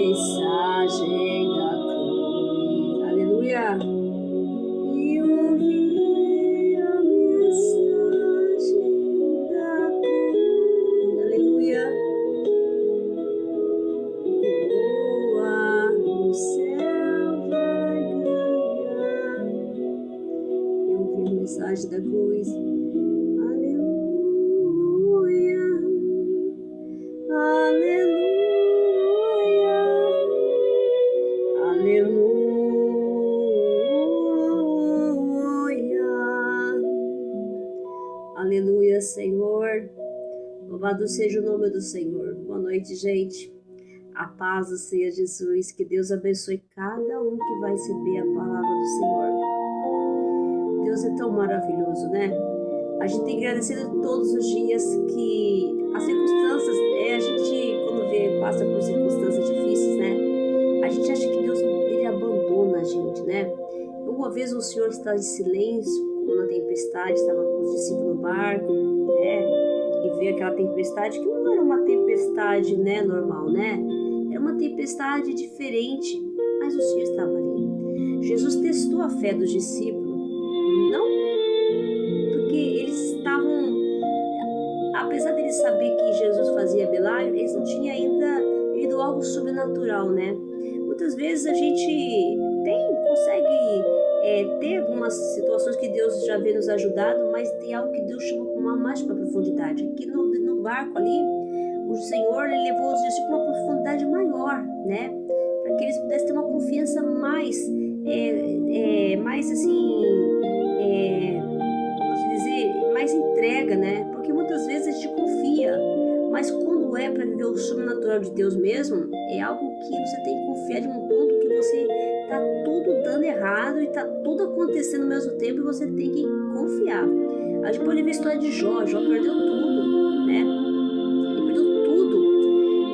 mensagem da cruz. Aleluia. E ouvi a mensagem da cruz. Aleluia. Coroa no céu vai ganhar. E ouvi a mensagem da cruz. Aleluia, Senhor. Louvado seja o nome do Senhor. Boa noite, gente. A paz do Senhor Jesus. Que Deus abençoe cada um que vai receber a palavra do Senhor. Deus é tão maravilhoso, né? A gente tem que agradecer todos os dias que as circunstâncias, a gente quando passa por circunstâncias difíceis, né? A gente acha que Deus ele abandona a gente, né? Uma vez o Senhor está em silêncio, como na tempestade, estava com os discípulos no barco, né? E veio aquela tempestade que não era uma tempestade, né, normal, né? Era uma tempestade diferente, mas o Senhor estava ali. Jesus testou a fé dos discípulos, não porque eles estavam, apesar de eles saber que Jesus fazia milagre, eles não tinham ainda vivido algo sobrenatural, né? Muitas vezes a gente consegue ter algumas situações que Deus já vem nos ajudado, mas tem algo que Deus chama com mais para profundidade. Aqui no barco ali, o Senhor ele levou os discípulos para uma profundidade maior, né? Para que eles pudessem ter uma confiança mais assim, posso dizer, mais entrega, né? Porque muitas vezes a gente confia, mas quando é para viver o sobrenatural de Deus mesmo, é algo que você tem que confiar de um ponto que você tá tudo dando errado e tá tudo acontecendo ao mesmo tempo e você tem que confiar. A gente pode ver a história de Jó perdeu tudo, né? Ele perdeu tudo,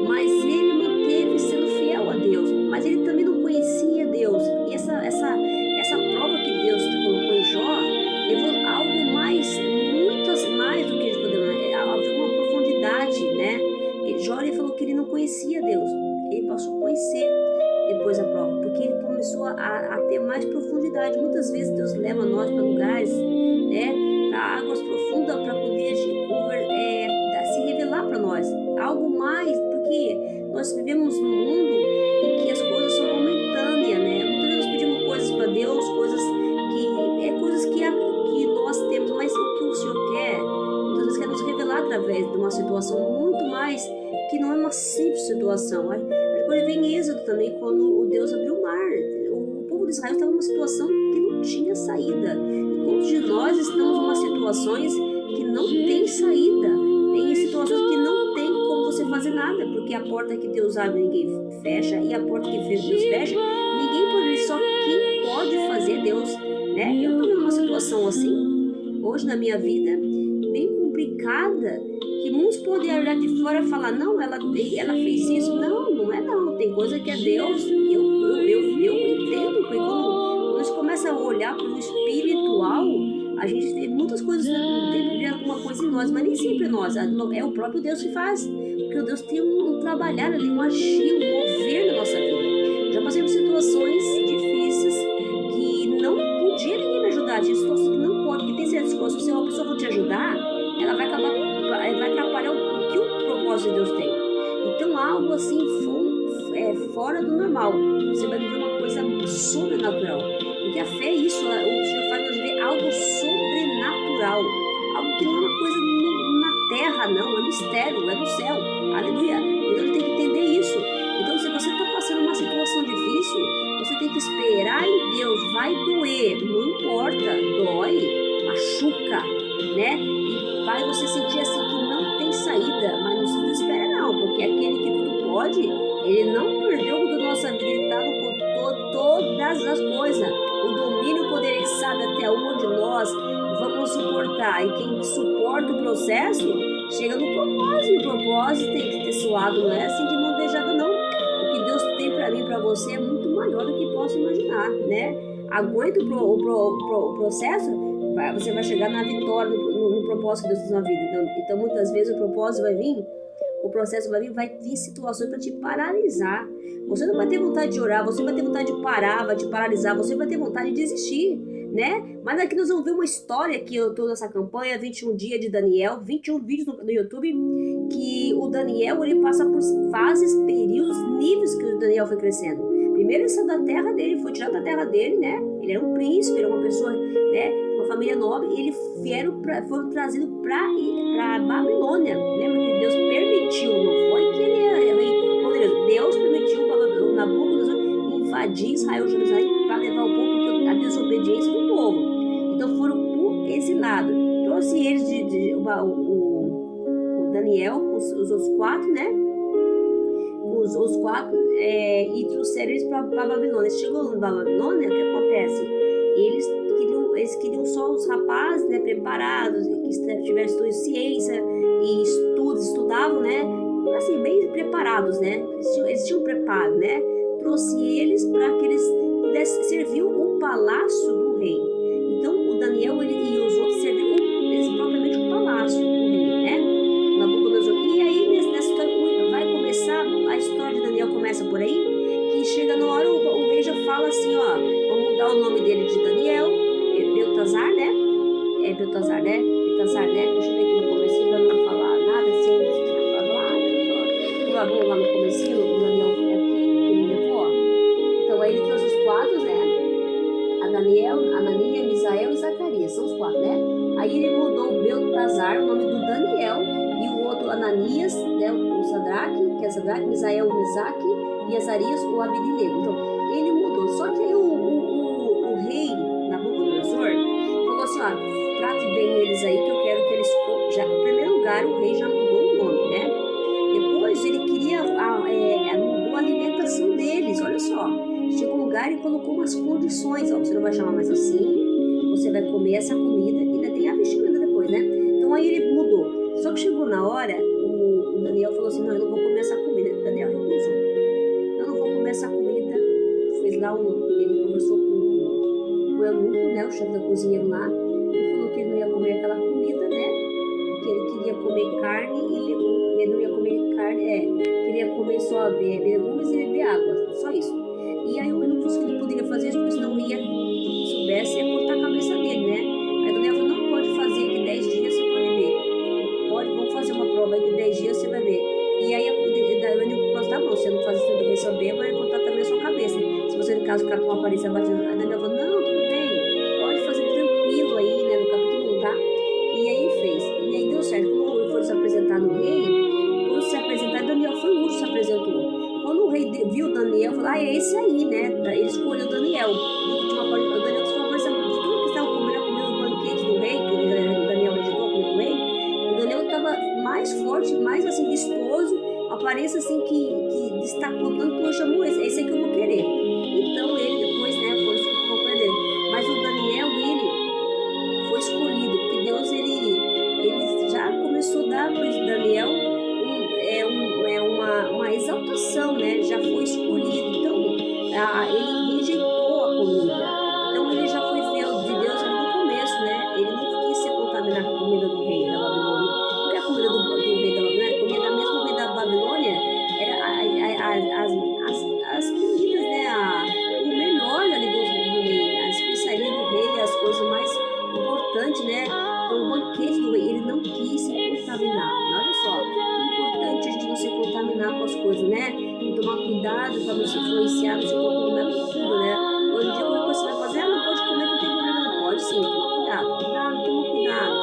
mas ele manteve sendo fiel a Deus, mas ele também não conhecia Deus. E essa prova que Deus colocou em Jó levou algo muitas mais do que a gente poderia, havia uma profundidade, né? E Jó ele falou que ele não conhecia Deus, ele passou a conhecer depois da prova, porque ele começou a ter mais profundidade. Muitas vezes Deus leva nós para lugares, né, para águas profundas, para poder se revelar para nós algo mais, porque nós vivemos num mundo em que as coisas são momentâneas, né? Muitas vezes nós pedimos coisas para Deus, coisas que nós temos, mas o que o Senhor quer, muitas vezes quer nos revelar através de uma situação muito mais que não é uma simples situação. Quando vem em Êxodo também, quando Deus abriu o mar, o povo de Israel estava numa situação que não tinha saída. E quantos de nós estamos em umas situações que não tem saída? Tem situações que não tem como você fazer nada, porque a porta que Deus abre ninguém fecha, e a porta que Deus fecha ninguém pode abrir, só quem pode fazer é Deus, né? Eu estou numa situação assim, hoje na minha vida, bem complicada, que muitos podem olhar de fora e falar, não, ela fez isso. Não é não. Tem coisa que é Deus. Eu entendo, porque quando a gente começa a olhar para o espiritual, a gente tem muitas coisas, tem que ver alguma coisa em nós, mas nem sempre nós. É o próprio Deus que faz. Porque o Deus tem um trabalhar ali, um agir, um mover na nossa vida. Já passei por situações difíceis que não podia ninguém me ajudar. Tinha situações que não pode, porque tem certas coisas, se uma pessoa for te ajudar, ela vai atrapalhar o que o propósito de Deus tem. Então algo assim fora do normal. Você vai viver uma coisa sobrenatural. Porque a fé é isso, o Senhor faz nós ver algo sobrenatural. Algo que não é uma coisa na terra, não, é mistério, é no céu. Aleluia. Então ele tem que entender isso. Então se você está passando uma situação difícil, você tem que esperar em Deus. Vai doer, não importa, dói, machuca, né? E vai você sentir assim que não tem saída, mas não se desespera não, porque aquele que tudo pode, ele não perdeu da nossa vida, ele está no controle de todas as coisas. O domínio, o poder, ele sabe até onde nós vamos suportar, e quem suporta o processo chega no propósito. O propósito tem que ter suado, não é assim de mão beijada não. O que Deus tem para mim e para você é muito maior do que posso imaginar, né? Aguenta o processo, você vai chegar na vitória, no propósito que Deus tem na vida. Então muitas vezes o propósito vai vir o processo vai vir situações para te paralisar. Você não vai ter vontade de orar, você vai ter vontade de parar, vai te paralisar, você vai ter vontade de desistir, né? Mas aqui nós vamos ver uma história que eu tô nessa campanha, 21 dias de Daniel, 21 vídeos no YouTube, que o Daniel, ele passa por fases, períodos, níveis que o Daniel foi crescendo. Primeiro ele saiu da terra dele, foi tirado da terra dele, né? Ele era um príncipe, era uma pessoa, né? Uma família nobre, e eles foram trazidos para Babilônia. Lembra que Deus permitiu, não foi que ele é rei poderoso. Deus permitiu para Nabucodonosor invadir Israel, Jerusalém, para levar o povo, porque a desobediência do povo. Então foram por esse lado. Trouxe eles o Daniel, os outros 4, né? Os 4 e trouxeram eles para Babilônia. Chegou na Babilônia, o que acontece? Eles queriam só os rapazes, né, preparados, que tivessem estudado ciência e estudavam, né, assim, bem preparados, né, eles tinham preparo, né, trouxe eles para que eles pudessem servir o palácio do rei. Então o Daniel e os outros serviam eles propriamente o palácio do rei, né, Nabucodonosor. E aí nessa história vai começar, a história de Daniel começa por aí, que chega na hora o rei já fala assim, ó, vamos mudar o nome dele de Daniel, Beltazar, né? Beltazar, né? Beltazar, né? Deixa eu ver aqui no comecinho pra não falar nada assim. Vamos lá no comecinho, o Daniel é aqui, que ele levou. Então aí ele trouxe os 4, né? Daniel, Ananias, Misael e Zacarias, são os 4, né? Aí ele mudou o Beltazar, o nome do Daniel, e o outro Ananias, né? O Sadraque, que é Sadraque, Misael, o Mesaque, e Azarias, o Abidinego. Então ele mudou. Só que aí o rei Nabucodonosor falou assim, ó, trate bem eles aí, que eu quero que eles... Já, em primeiro lugar, o rei já mudou o nome, né? Depois ele queria... mudou a alimentação deles, olha só. Chegou um lugar e colocou umas condições, ó, você não vai chamar mais assim, você vai comer essa comida e ainda tem a vestimenta depois, né? Então aí ele mudou. Só que chegou na hora, o Daniel falou assim, não, eu não vou comer essa comida. Daniel recusou. Eu não vou comer essa comida. Fez lá ele conversou com o eunuco, né, o chefe da cozinha lá, e falou que ele não ia comer aquela comida, né, que ele queria comer carne e legumes, ele não ia comer carne, queria comer só legumes e beber água, só isso. E aí o eunuco disse que ele poderia fazer isso, porque senão ia, se soubesse, ia cortar a cabeça dele, né. Aí Daniel falou, não pode fazer, que 10 dias você pode ver. Pode, vamos fazer uma prova aí, que 10 dias você vai ver. E aí o eunuco falou, tá bom, você não faz isso, você vai saber, vai cortar também a sua cabeça. Se você, no caso, ficar com uma aparência batida, a Daniel falou, não, tudo bem, pode fazer tranquilo aí, né, no capítulo 1, tá? E aí fez. E aí deu certo. Quando foram se apresentar no rei, quando se apresentar, Daniel foi o último que se apresentou. Quando o rei viu Daniel, falou, é esse aí, né? Ele escolheu Daniel. O Daniel tinha uma aparência de tudo que estavam comendo no banquete do rei, que o Daniel editou a comida do rei. O Daniel estava mais forte, mais assim, vistoso, aparência assim que destacou tanto que eu chamo esse aí que eu vou querer. Então ele depois, né, foi o companheiro dele. Mas o Daniel, ele foi escolhido, porque Deus, ele já começou a dar para Daniel uma exaltação, né, já foi escolhido. Então ele rejeitou a comida. Então ele já foi fiel de Deus ali no começo, né, ele não quis se contaminar com a comida do rei da Babilônia. Porque a comida do rei da Babilônia, a comida mesmo do rei da Babilônia, era as comidas, né, o melhor ali do rei, a especiaria do rei, as coisas mais importantes, né? Então o banquete do rei, ele não quis se contaminar. Olha só, que importante a gente não se contaminar com as coisas, né? E tomar cuidado para não se influenciar, não se contaminar com tudo, né? Hoje em dia, qualquer coisa você vai fazer, não pode comer, não tem problema, não pode sim, toma cuidado, toma cuidado,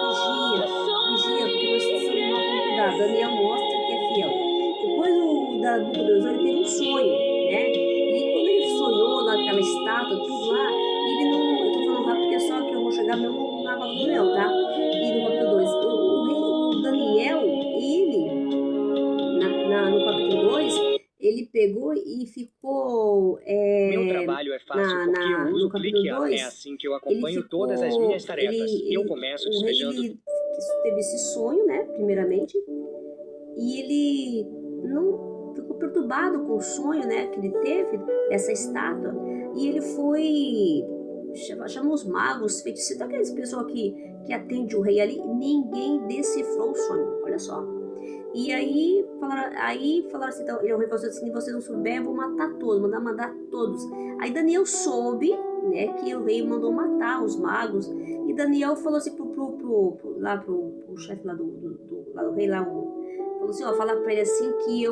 vigia, porque nós precisamos tomar cuidado. Daniel mostra que é fiel. Depois o Nabucodonosor, ele teve um sonho, né? E quando ele sonhou naquela estátua, tudo lá, ele não, eu tô falando rápido porque é só que eu vou chegar mesmo na capítulo, tá? E no capítulo 2, o Daniel, ele, no capítulo 2, ele pegou e ficou. Meu trabalho é fácil porque eu uso o Clique. É assim que eu acompanho todas as minhas tarefas. Eu começo despejando. Ele teve esse sonho, né? Primeiramente. E ele não ficou perturbado com o sonho, né, que ele teve dessa estátua. E ele foi chamou os magos, feiticeiros, aquelas pessoas que atendem o rei ali. Ninguém decifrou o sonho, olha só. E aí falaram assim, então, o rei falou assim, se você não souber, eu vou matar todos, mandar todos. Aí Daniel soube, né, que o rei mandou matar os magos, e Daniel falou assim pro chefe lá do rei lá, falou assim, ó, fala pra ele assim que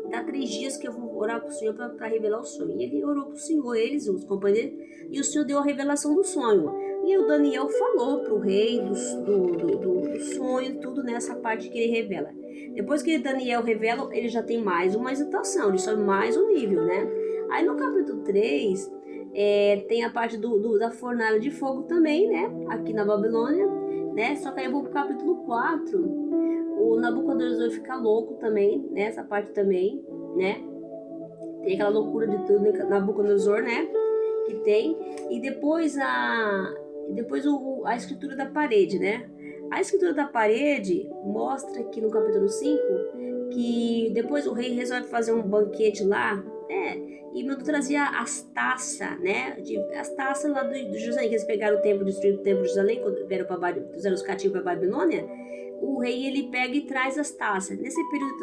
dá 3 dias que eu vou orar pro Senhor pra revelar o sonho. E ele orou pro Senhor, eles, os companheiros, e o Senhor deu a revelação do sonho. E o Daniel falou pro rei do sonho, tudo nessa parte que ele revela. Depois que Daniel revela, ele já tem mais uma exaltação, ele sobe mais um nível, né? Aí no capítulo 3, tem a parte da fornalha de fogo também, né? Aqui na Babilônia, né? Só que aí eu vou pro capítulo 4, o Nabucodonosor fica louco também, né? Essa parte também, né? Tem aquela loucura de tudo, Nabucodonosor, né? Que tem. E depois a escritura da parede, né? A escritura da parede mostra aqui no capítulo 5 que depois o rei resolve fazer um banquete lá, né? E mandou trazer as taças, né? As taças lá do Jerusalém, que eles pegaram o templo, destruíram o templo de Jerusalém, quando fizeram os cativos para a Babilônia. O rei, ele pega e traz as taças. Nesse período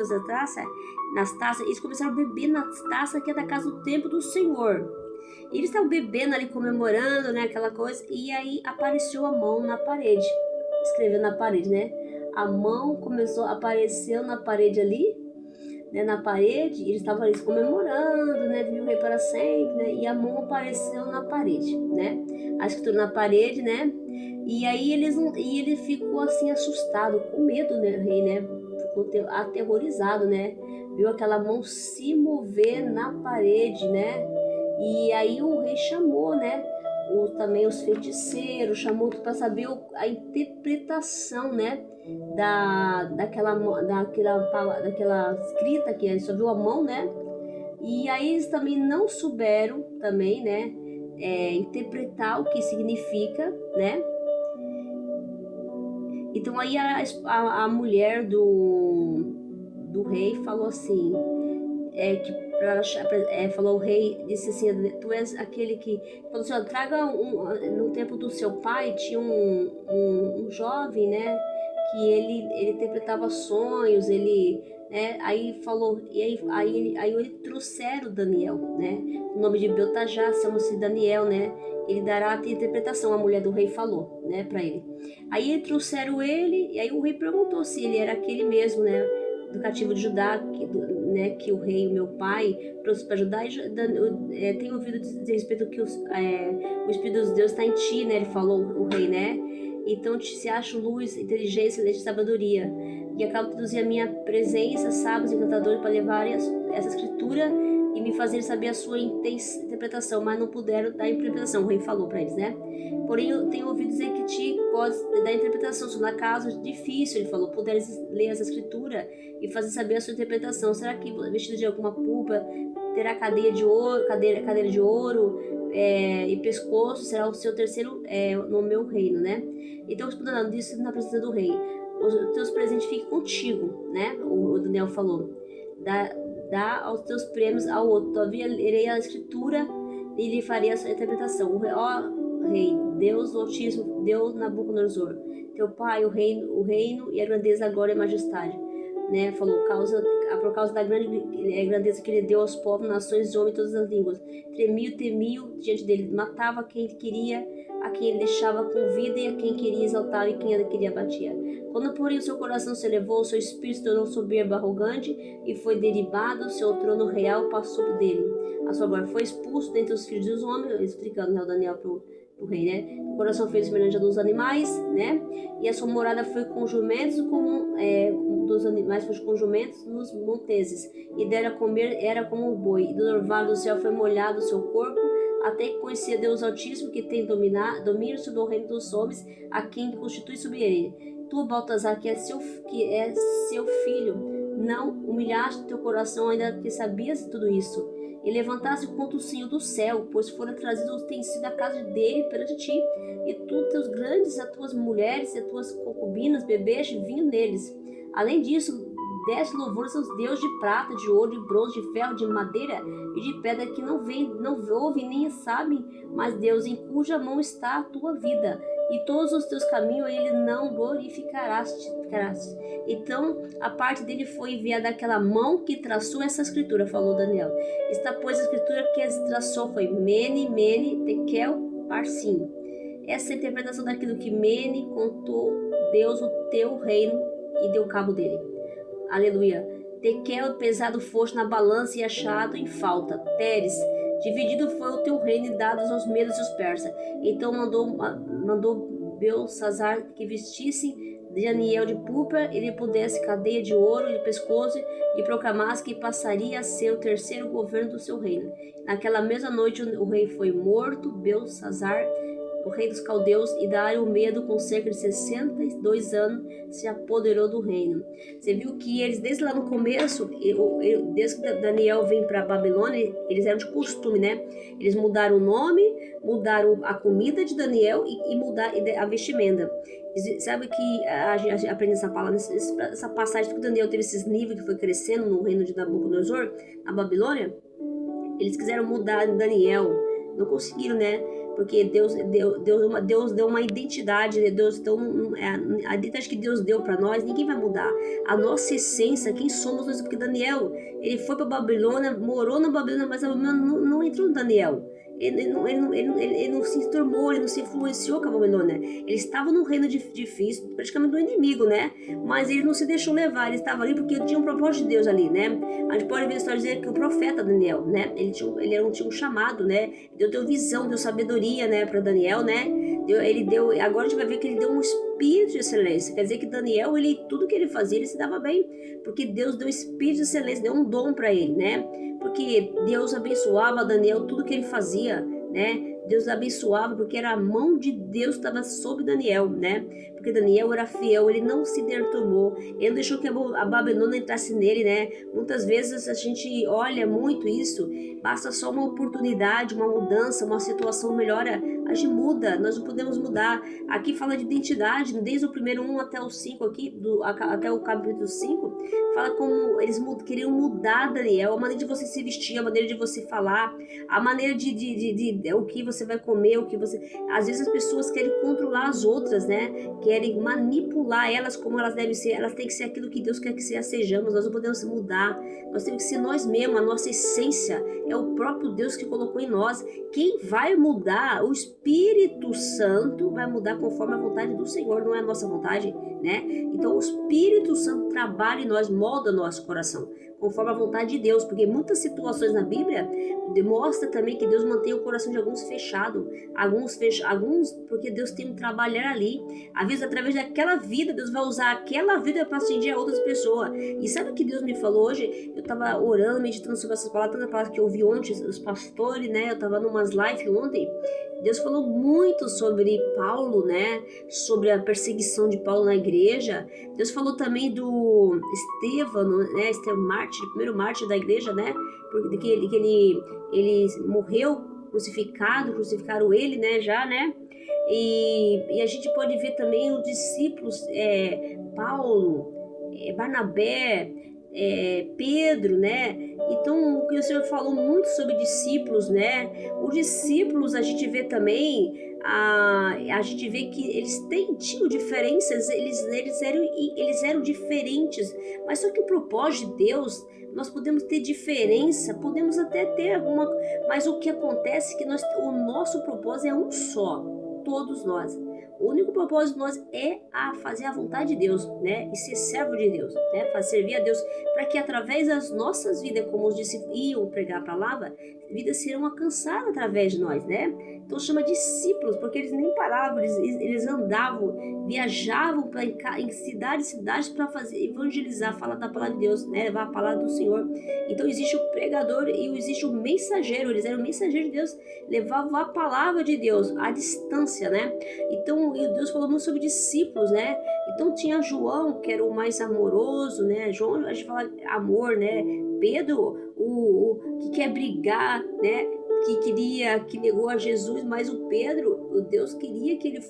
nas taças, eles começaram a beber nas taças que é da casa do templo do Senhor. E eles estavam bebendo ali, comemorando, né, aquela coisa, e aí apareceu a mão na parede, escreveu na parede, né? A mão apareceu na parede ali, né, na parede, e eles estavam ali comemorando, né, viu o rei para sempre, né, e a mão apareceu na parede, né, a escritura na parede, né, e aí ele ficou assim assustado, com medo, né, o rei, né, ficou aterrorizado, né, viu aquela mão se mover na parede, né, e aí o rei chamou, né, também os feiticeiros, chamou para saber a interpretação, né, daquela escrita que ele só viu a mão, né, e aí eles também não souberam também, né, interpretar o que significa, né. Então aí a mulher do rei falou assim, falou o rei, disse assim, tu és aquele que, falou assim, ó, traga no tempo do seu pai, tinha um jovem, né, que ele interpretava sonhos, ele, né, aí falou, e aí ele trouxeram Daniel, né, o nome de Beltajá, chama-se Daniel, né, ele dará a interpretação, a mulher do rei falou, né, pra ele. Aí trouxeram ele, e aí o rei perguntou se ele era aquele mesmo, né, do cativo de Judá, que o rei, o meu pai, trouxe para ajudar. E tenho ouvido dizer a respeito que o Espírito de Deus está em ti, né? Ele falou, o rei, né? Então se acha luz, inteligência, leite e sabedoria. E acabo de traduzir a minha presença, sábios e encantadores, para levar essa escritura e me fazer saber a sua interpretação, mas não puderam dar interpretação. O rei falou para eles, né? Porém, eu tenho ouvido dizer que te pode dar interpretação. Se no caso difícil, ele falou, puderes ler essa escritura e fazer saber a sua interpretação. Será que vestido de alguma pulpa terá cadeira de ouro e pescoço? Será o seu terceiro no meu reino, né? Então, respondendo disse na presença do rei, os teus presentes fiquem contigo, né? O Daniel falou, dá aos teus prêmios ao outro. Todavia lerei a escritura e lhe farei a sua interpretação. Ó rei, Deus do Altíssimo, Deus Nabucodonosor, teu pai, o reino e a grandeza, a glória e a majestade, né? Falou, por causa da grande grandeza que ele deu aos povos, nações, homens, todas as línguas. Temiam diante dele, matava quem queria, a quem ele deixava com vida e a quem queria exaltar e quem ele queria batia. Quando, porém, o seu coração se elevou, o seu espírito se tornou soberbo, arrogante e foi derribado, o seu trono real passou dele. A sua glória foi expulso dentre os filhos dos homens, explicando, né, o Daniel pro rei, né? O coração fez semelhante a dos animais, né? E a sua morada foi com jumentos, dos animais foi com jumentos nos monteses, e dera a comer era como o boi, e do orvalho do céu foi molhado o seu corpo, até que conhecia Deus Altíssimo, que tem domínio sobre o reino dos homens, a quem constitui sobre ele. Tu, Baltazar, que é seu filho, não humilhaste teu coração, ainda que sabias tudo isso, e levantaste contra o Senhor do céu, pois foram trazidos utensílios da casa dele perante ti, e tu, teus grandes, as tuas mulheres e as tuas concubinas, bebeste vinho neles. Além disso, deste louvores aos deuses de prata, de ouro, de bronze, de ferro, de madeira e de pedra, que não ouvem nem sabem, mas Deus, em cuja mão está a tua vida e todos os teus caminhos ele não glorificarás. Então, a parte dele foi enviada aquela mão que traçou essa escritura, falou Daniel. Está, pois, a escritura que traçou foi Mene, Mene, Tekel, Parsim. Essa é a interpretação daquilo que Mene contou Deus o teu reino e deu cabo dele. Aleluia. Tekel, pesado foste na balança e achado em falta. Teres, dividido foi o teu reino e dados aos medos e os persas. Então mandou Belsazar que vestisse Daniel de púrpura, ele pudesse cadeia de ouro de pescoço e proclamasse que passaria a ser o terceiro governo do seu reino. Naquela mesma noite o rei foi morto, Belsazar, o rei dos caldeus, e Dário Medo, com cerca de 62 anos, se apoderou do reino. Você viu que eles, desde lá no começo, desde que Daniel vem para Babilônia, eles eram de costume, né? Eles mudaram o nome, mudaram a comida de Daniel e mudaram a vestimenta. Sabe que a gente aprende essa palavra, essa passagem que Daniel teve esses níveis que foi crescendo no reino de Nabucodonosor, na Babilônia? Eles quiseram mudar Daniel, não conseguiram, né? Porque Deus deu uma identidade, a identidade que Deus deu para nós, ninguém vai mudar. A nossa essência, quem somos nós, porque Daniel, ele foi para Babilônia, morou na Babilônia, mas a Babilônia não entrou no Daniel. Ele não se turmou, ele não se influenciou com a Babilônia. Ele estava num reino difícil, praticamente do inimigo, né? Mas ele não se deixou levar, ele estava ali porque tinha um propósito de Deus ali, né? A gente pode ver a história dizer que o profeta Daniel, né? Ele tinha um chamado, né? Deus deu visão, deu sabedoria, né, para Daniel, né? Agora a gente vai ver que ele deu um espírito de excelência. Quer dizer que Daniel, tudo que ele fazia, ele se dava bem, porque Deus deu espírito de excelência, deu um dom para ele, né? Porque Deus abençoava Daniel, tudo que ele fazia, né? Deus abençoava porque era a mão de Deus que estava sobre Daniel, né? Porque Daniel era fiel, ele não se perturbou, ele não deixou que a Babilônia entrasse nele, né? Muitas vezes a gente olha muito isso, basta só uma oportunidade, uma mudança, uma situação melhora, a gente muda, nós não podemos mudar. Aqui fala de identidade, desde o primeiro 1 até o 5 aqui, até o capítulo 5, fala como eles queriam mudar Daniel, a maneira de você se vestir, a maneira de você falar, a maneira de o que você vai comer, o que você... Às vezes as pessoas querem controlar as outras, né? Querem manipular elas como elas devem ser, elas têm que ser aquilo que Deus quer que sejamos, nós não podemos mudar, nós temos que ser nós mesmos, a nossa essência é o próprio Deus que colocou em nós. Quem vai mudar? O Espírito Santo vai mudar conforme a vontade do Senhor, não é a nossa vontade, né? Então o Espírito Santo trabalha em nós, molda nosso coração conforme a vontade de Deus, porque muitas situações na Bíblia demonstra também que Deus mantém o coração de alguns fechado, alguns porque Deus tem um trabalhar ali, às vezes através daquela vida, Deus vai usar aquela vida para atingir a outras pessoas. E sabe o que Deus me falou hoje? Eu estava orando, meditando sobre essas palavras, tanta palavra que eu ouvi ontem, os pastores, né? Eu estava numas lives ontem, Deus falou muito sobre Paulo, né? Sobre a perseguição de Paulo na igreja. Deus falou também do Estevão, né? Estevão, primeiro mártir da igreja, né? Porque ele morreu crucificaram ele, né? Já, né? E a gente pode ver também os discípulos, Paulo, Barnabé, Pedro, né? Então o que o Senhor falou muito sobre discípulos, né? Os discípulos a gente vê também, a gente vê que eles tinham diferenças, eles eram diferentes, mas só que o propósito de Deus, nós podemos ter diferença, podemos até ter alguma, mas o que acontece é que o nosso propósito é um só, todos nós. O único propósito de nós é fazer a vontade de Deus, né? E ser servo de Deus, né? Para servir a Deus, para que através das nossas vidas, como os discípulos iam pregar a palavra, vidas serão alcançadas através de nós, né? Então chama discípulos, porque eles nem paravam, eles andavam, viajavam em cidade para fazer, evangelizar, falar da palavra de Deus, né? Levar a palavra do Senhor. Então existe o pregador e existe o mensageiro, eles eram mensageiros de Deus, levavam a palavra de Deus à distância, né? Então Deus falou muito sobre discípulos, né? Então tinha João, que era o mais amoroso, né? João, a gente fala amor, né? Pedro, o que quer brigar, né? Que negou a Jesus, mas o Deus queria que ele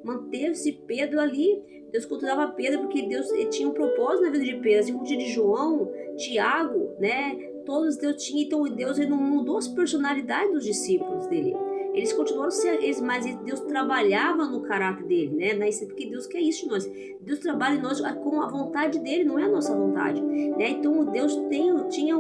manter-se Pedro ali. Deus controlava Pedro porque Deus tinha um propósito na vida de Pedro, assim como tinha de João, Tiago, né? Todos Deus tinha, então Deus ele não mudou as personalidades dos discípulos dele. Eles continuaram sendo, mas Deus trabalhava no caráter dele, né? Porque Deus quer isso de nós. Deus trabalha em nós com a vontade dele, não é a nossa vontade, né? Então Deus tinha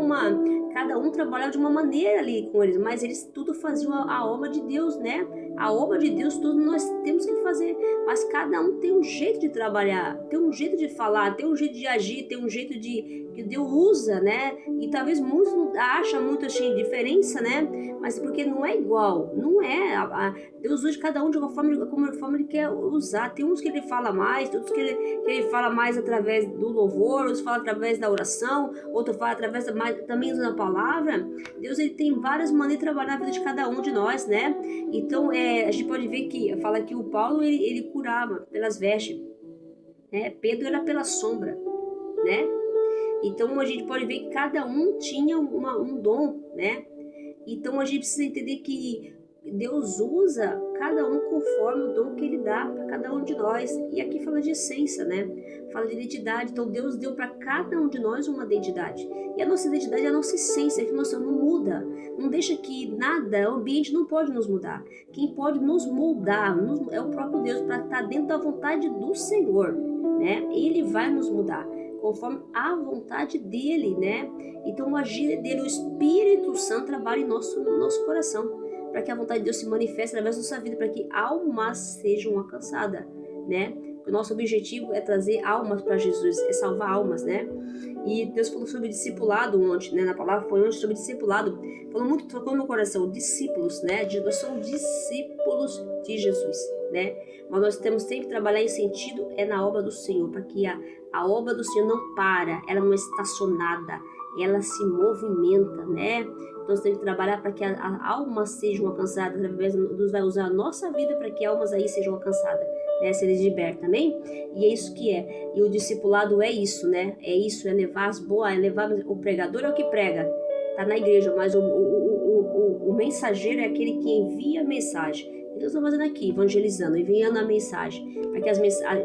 cada um trabalhava de uma maneira ali com eles, mas eles tudo faziam a obra de Deus, né? A obra de Deus, tudo nós temos que fazer, mas cada um tem um jeito de trabalhar, tem um jeito de falar, tem um jeito de agir, tem um jeito que Deus usa, né? E talvez muitos acham muito assim diferença, né? Mas porque não é igual, não é. Deus usa cada um de uma forma como ele quer usar. Tem uns que ele fala mais, tem outros que ele fala mais através do louvor, outros fala através da oração, outros fala através também da palavra. Deus ele tem várias maneiras de trabalhar na vida de cada um de nós, né? Então a gente pode ver que fala que o Paulo ele curava pelas vestes, né? Pedro era pela sombra, né? Então a gente pode ver que cada um tinha um dom, né? Então a gente precisa entender que Deus usa cada um conforme o dom que ele dá para cada um de nós. E aqui fala de essência, né? Fala de identidade. Então Deus deu para cada um de nós uma identidade. E a nossa identidade é a nossa essência, que nossa não muda. Não deixa que nada, o ambiente não pode nos mudar. Quem pode nos moldar é o próprio Deus, para estar dentro da vontade do Senhor, né? Ele vai nos mudar conforme a vontade dele, né? Então o agir dele, o Espírito Santo trabalha no nosso coração, para que a vontade de Deus se manifeste através da nossa vida, para que almas sejam alcançadas, né? O nosso objetivo é trazer almas para Jesus, é salvar almas, né? E Deus falou sobre discipulado ontem, né? Na palavra foi ontem sobre discipulado. Falou muito, tocou no meu coração, discípulos, né? Nós somos discípulos de Jesus, né? Mas nós temos sempre que trabalhar em sentido, é na obra do Senhor, para que a obra do Senhor não para, ela não é estacionada, ela se movimenta, né? Então você tem que trabalhar para que a almas sejam alcançadas, através de Deus vai usar a nossa vida para que almas aí sejam alcançadas, né? Se eles libertam, amém? E é isso que é. E o discipulado é isso, né? É isso, é levar as boas, é levar o pregador é o que prega, tá na igreja, mas o mensageiro é aquele que envia a mensagem. Deus está fazendo aqui, evangelizando, enviando a mensagem, para que as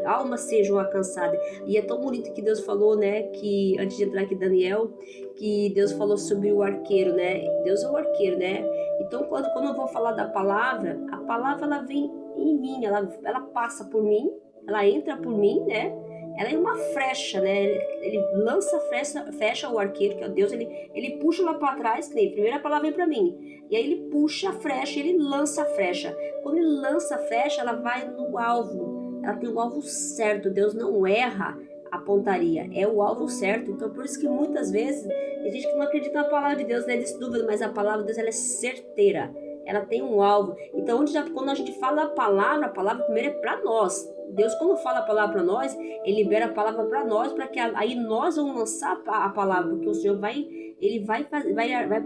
almas sejam alcançadas. E é tão bonito que Deus falou, né, que antes de entrar aqui Daniel, que Deus falou sobre o arqueiro, né? Deus é o arqueiro, né? Então quando eu vou falar da palavra, a palavra ela vem em mim, ela passa por mim, ela entra por mim, né? Ela é uma flecha, né? Ele lança a flecha, o arqueiro, que é Deus, ele puxa lá para trás, que nem a primeira palavra vem para mim. E aí ele puxa a flecha, ele lança a flecha. Quando ele lança a flecha, ela vai no alvo. Ela tem o alvo certo. Deus não erra a pontaria, é o alvo certo. Então por isso que muitas vezes tem gente que não acredita na palavra de Deus, né? Diz dúvida, mas a palavra de Deus ela é certeira. Ela tem um alvo. Então quando a gente fala a palavra primeiro é para nós. Deus, quando fala a palavra para nós, ele libera a palavra para nós, para que aí nós vamos lançar a palavra, porque o Senhor vai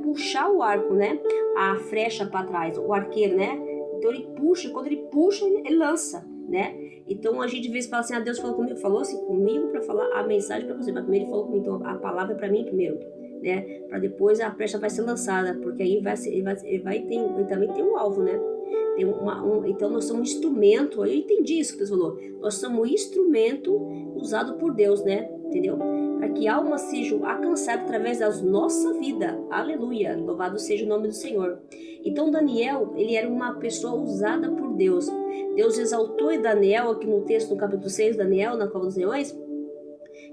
puxar o arco, né? A flecha para trás, o arqueiro, né? Então ele puxa, quando ele puxa, ele lança, né? Então a gente às vezes fala assim, Deus falou assim comigo para falar a mensagem para você, mas primeiro ele falou comigo, então a palavra é para mim primeiro, né? Para depois a flecha vai ser lançada, porque aí ele também tem um alvo, né? Então nós somos um instrumento, eu entendi isso que Deus falou, nós somos um instrumento usado por Deus, né? Entendeu? Para que almas sejam alcançadas através da nossa vida, aleluia, louvado seja o nome do Senhor. Então Daniel, ele era uma pessoa usada por Deus. Deus exaltou Daniel aqui no texto, no capítulo 6, Daniel, na Cova dos Leões,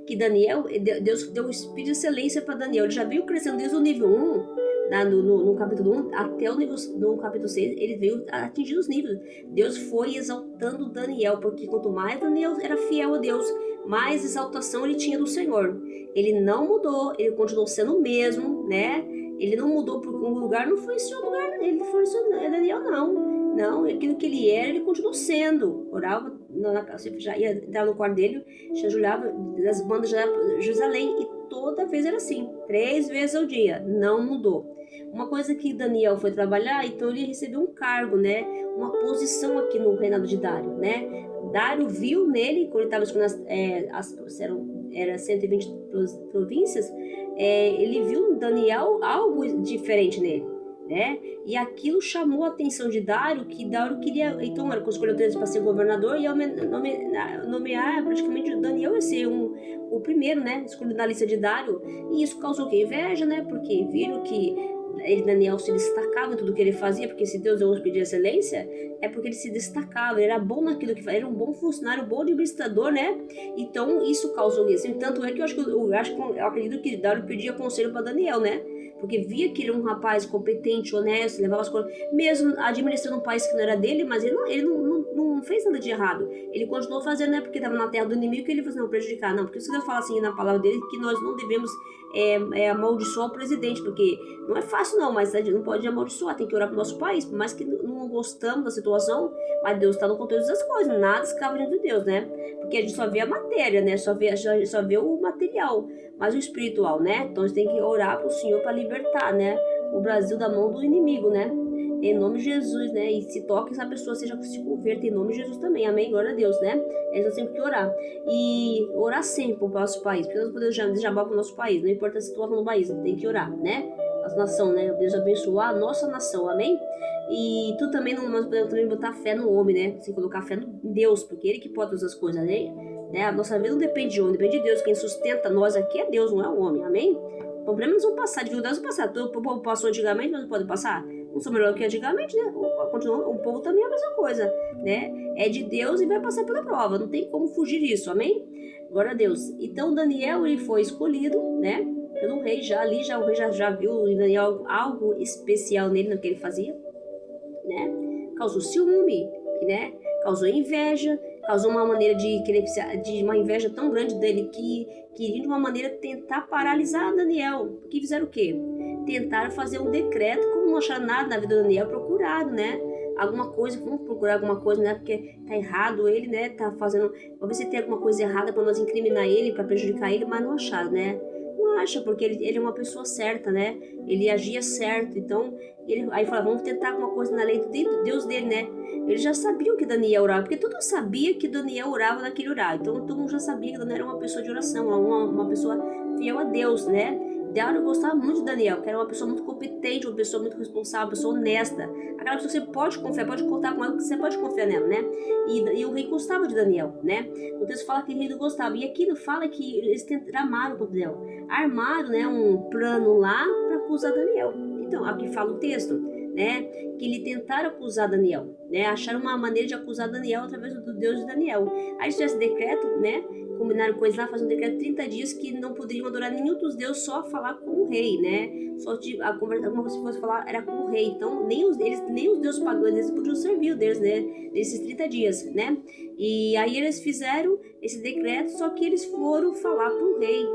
que Deus deu o espírito de excelência para Daniel. Ele já veio crescendo desde o nível 1, no capítulo 1 até no capítulo 6, ele veio atingir os níveis. Deus foi exaltando Daniel, porque quanto mais Daniel era fiel a Deus, mais exaltação ele tinha do Senhor. Ele não mudou, ele continuou sendo o mesmo, né? Ele não mudou porque um lugar não foi esse lugar, ele foi Daniel, não, aquilo que ele era, ele continuou sendo. Orava, já ia entrar no quarto dele, já olhava das bandas de Jerusalém, e toda vez era assim, 3 vezes ao dia, não mudou. Uma coisa que Daniel foi trabalhar, então ele recebeu um cargo, né? Uma posição aqui no reinado de Dário, né? Dário viu nele, quando ele estava escolhendo era 120 províncias, ele viu em Daniel algo diferente nele, né? E aquilo chamou a atenção de Dário, que Dário queria, então ele escolheu ele para ser governador, e ia nomear praticamente Daniel ia ser o primeiro, né? Escolhido na lista de Dário, e isso causou que inveja, né? Porque viram que Daniel se destacava em tudo que ele fazia, porque se Deus deu um de excelência, é porque ele se destacava, ele era bom naquilo que fazia, era um bom funcionário, um bom administrador, né? Então isso causou isso. Tanto é que eu acredito que Dário pedia conselho para Daniel, né? Porque via que ele era um rapaz competente, honesto, levava as coisas, mesmo administrando um país que não era dele, mas ele não fez nada de errado. Ele continuou fazendo, né? Porque estava na terra do inimigo, que ele falou, não, prejudicar, não. Porque se Deus fala assim na palavra dele, que nós não devemos amaldiçoar o presidente, porque não é fácil não, mas a gente não pode amaldiçoar, tem que orar pro nosso país, por mais que não gostamos da situação, mas Deus está no controle das coisas, nada escapa diante de Deus, né? Porque a gente só vê a matéria, né? Só vê o material, mas o espiritual, né? Então a gente tem que orar pro Senhor para libertar, né? O Brasil da mão do inimigo, né? Em nome de Jesus, né? E se toca essa pessoa se converta em nome de Jesus também, amém? Glória a Deus, né? Nós temos que orar. E orar sempre pro nosso país, porque nós podemos desabafar pro nosso país, não importa a situação do país, tem que orar, né? A nação, né? Deus abençoar a nossa nação, amém? E tu também, nós podemos também botar fé no homem, né? Sem colocar fé no Deus, porque Ele que pode todas as coisas, né? A nossa vida não depende de homem, depende de Deus. Quem sustenta nós aqui é Deus, não é o homem, amém? Problemas vão passar, dificuldades vão passar. O povo passou antigamente, mas não pode passar. Não sou melhor que antigamente, né? O povo também é a mesma coisa, né? É de Deus e vai passar pela prova. Não tem como fugir disso, amém? Glória a Deus. Então Daniel, ele foi escolhido, né? Pelo rei, o rei já viu em Daniel algo especial nele, no que ele fazia, né? Causou ciúme, né? Causou inveja, causou uma maneira de uma inveja tão grande dele que queria de uma maneira tentar paralisar Daniel. Que fizeram o quê? Tentaram fazer um decreto, como não acharam nada na vida de Daniel, procuraram, né? Alguma coisa, vamos procurar alguma coisa, né? Porque tá errado ele, né? Tá fazendo, vamos ver se tem alguma coisa errada para nós incriminar ele, para prejudicar ele, mas não acharam, né? Não acha, porque ele é uma pessoa certa, né? Ele agia certo, então aí fala, vamos tentar alguma coisa na lei do Deus dele, né? Eles já sabiam que Daniel orava, porque todo mundo sabia que Daniel orava naquele horário, então todo mundo já sabia que Daniel era uma pessoa de oração, uma pessoa fiel a Deus, né? Dário gostava muito de Daniel, que era uma pessoa muito competente, uma pessoa muito responsável, uma pessoa honesta, aquela pessoa que você pode confiar, pode contar com ela, que você pode confiar nela, né? E o rei gostava de Daniel, né? O texto fala que o rei não gostava, e aqui fala que eles armaram contra Daniel, armaram, né, um plano lá para acusar Daniel. Então, aqui fala o texto, né, que ele tentaram acusar Daniel, né, acharam uma maneira de acusar Daniel através do Deus de Daniel. Aí eles esse decreto, né, combinaram com eles lá, fazer um decreto de 30 dias que não poderiam adorar nenhum dos deuses, só falar com o rei, né, só a conversa, alguma coisa que fosse falar era com o rei, então nem os deuses pagãos, eles podiam servir o Deus, né, nesses 30 dias, né, e aí eles fizeram esse decreto, só que eles foram falar pro rei.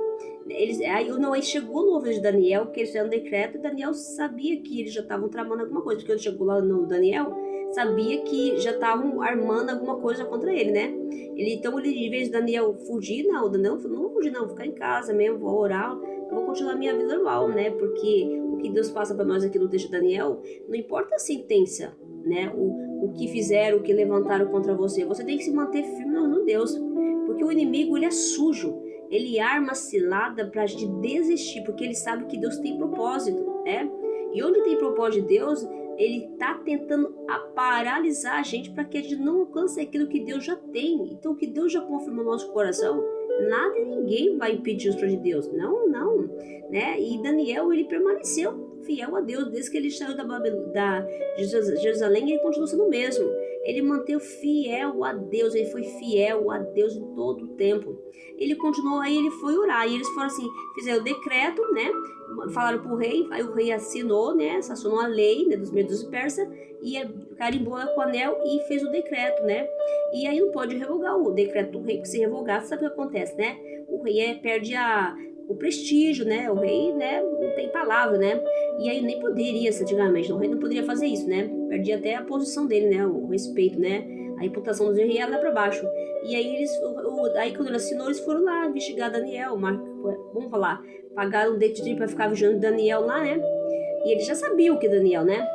Aí chegou no ouvido de Daniel, que eles fizeram um decreto, e Daniel sabia que eles já estavam tramando alguma coisa, porque quando chegou lá no Daniel, sabia que já estavam armando alguma coisa contra ele, né? Então, em vez de Daniel fugir, Daniel falou, não vou fugir não, vou ficar em casa mesmo, vou orar, vou continuar a minha vida normal, né? Porque o que Deus passa para nós aqui no texto de Daniel, não importa a sentença, né? O que fizeram, o que levantaram contra você, você tem que se manter firme no Deus, porque o inimigo, ele é sujo. Ele arma cilada para a gente desistir, porque ele sabe que Deus tem propósito, né? E onde tem propósito de Deus, ele está tentando paralisar a gente para que a gente não alcance aquilo que Deus já tem. Então, o que Deus já confirmou no nosso coração, nada e ninguém vai impedir os planos de Deus. Não, né? E Daniel, ele permaneceu fiel a Deus, desde que ele saiu de Jerusalém, ele continua sendo o mesmo. Ele manteve fiel a Deus, ele foi fiel a Deus em todo o tempo. Ele continuou, aí ele foi orar, e eles foram assim, fizeram o decreto, né? Falaram pro rei, aí o rei assinou, né? Assassinou a lei, né, dos medos e persas, e carimbou com o anel e fez o decreto, né? E aí não pode revogar o decreto do rei, porque se revogar, sabe o que acontece, né? O rei perde o prestígio, né? O rei, né, não tem palavra, né? E aí nem poderia, antigamente, o rei não poderia fazer isso, né? Perdia até a posição dele, né? O respeito, né? A reputação do rei ia lá para baixo. E aí aí quando ele assinou, eles foram lá investigar Daniel, vamos falar, pagaram um detetive para ficar vigiando Daniel lá, né? E eles já sabiam que Daniel, né?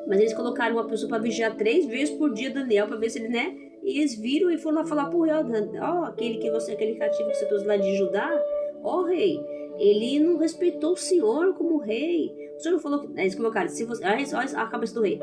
Mas eles colocaram uma pessoa para vigiar 3 vezes por dia Daniel, para ver se ele, né? E eles viram e foram lá falar pro rei, aquele cativo que você trouxe lá de Judá, rei, ele não respeitou o senhor como rei. O senhor não falou que... Eles colocaram, se você... Olha a cabeça do rei.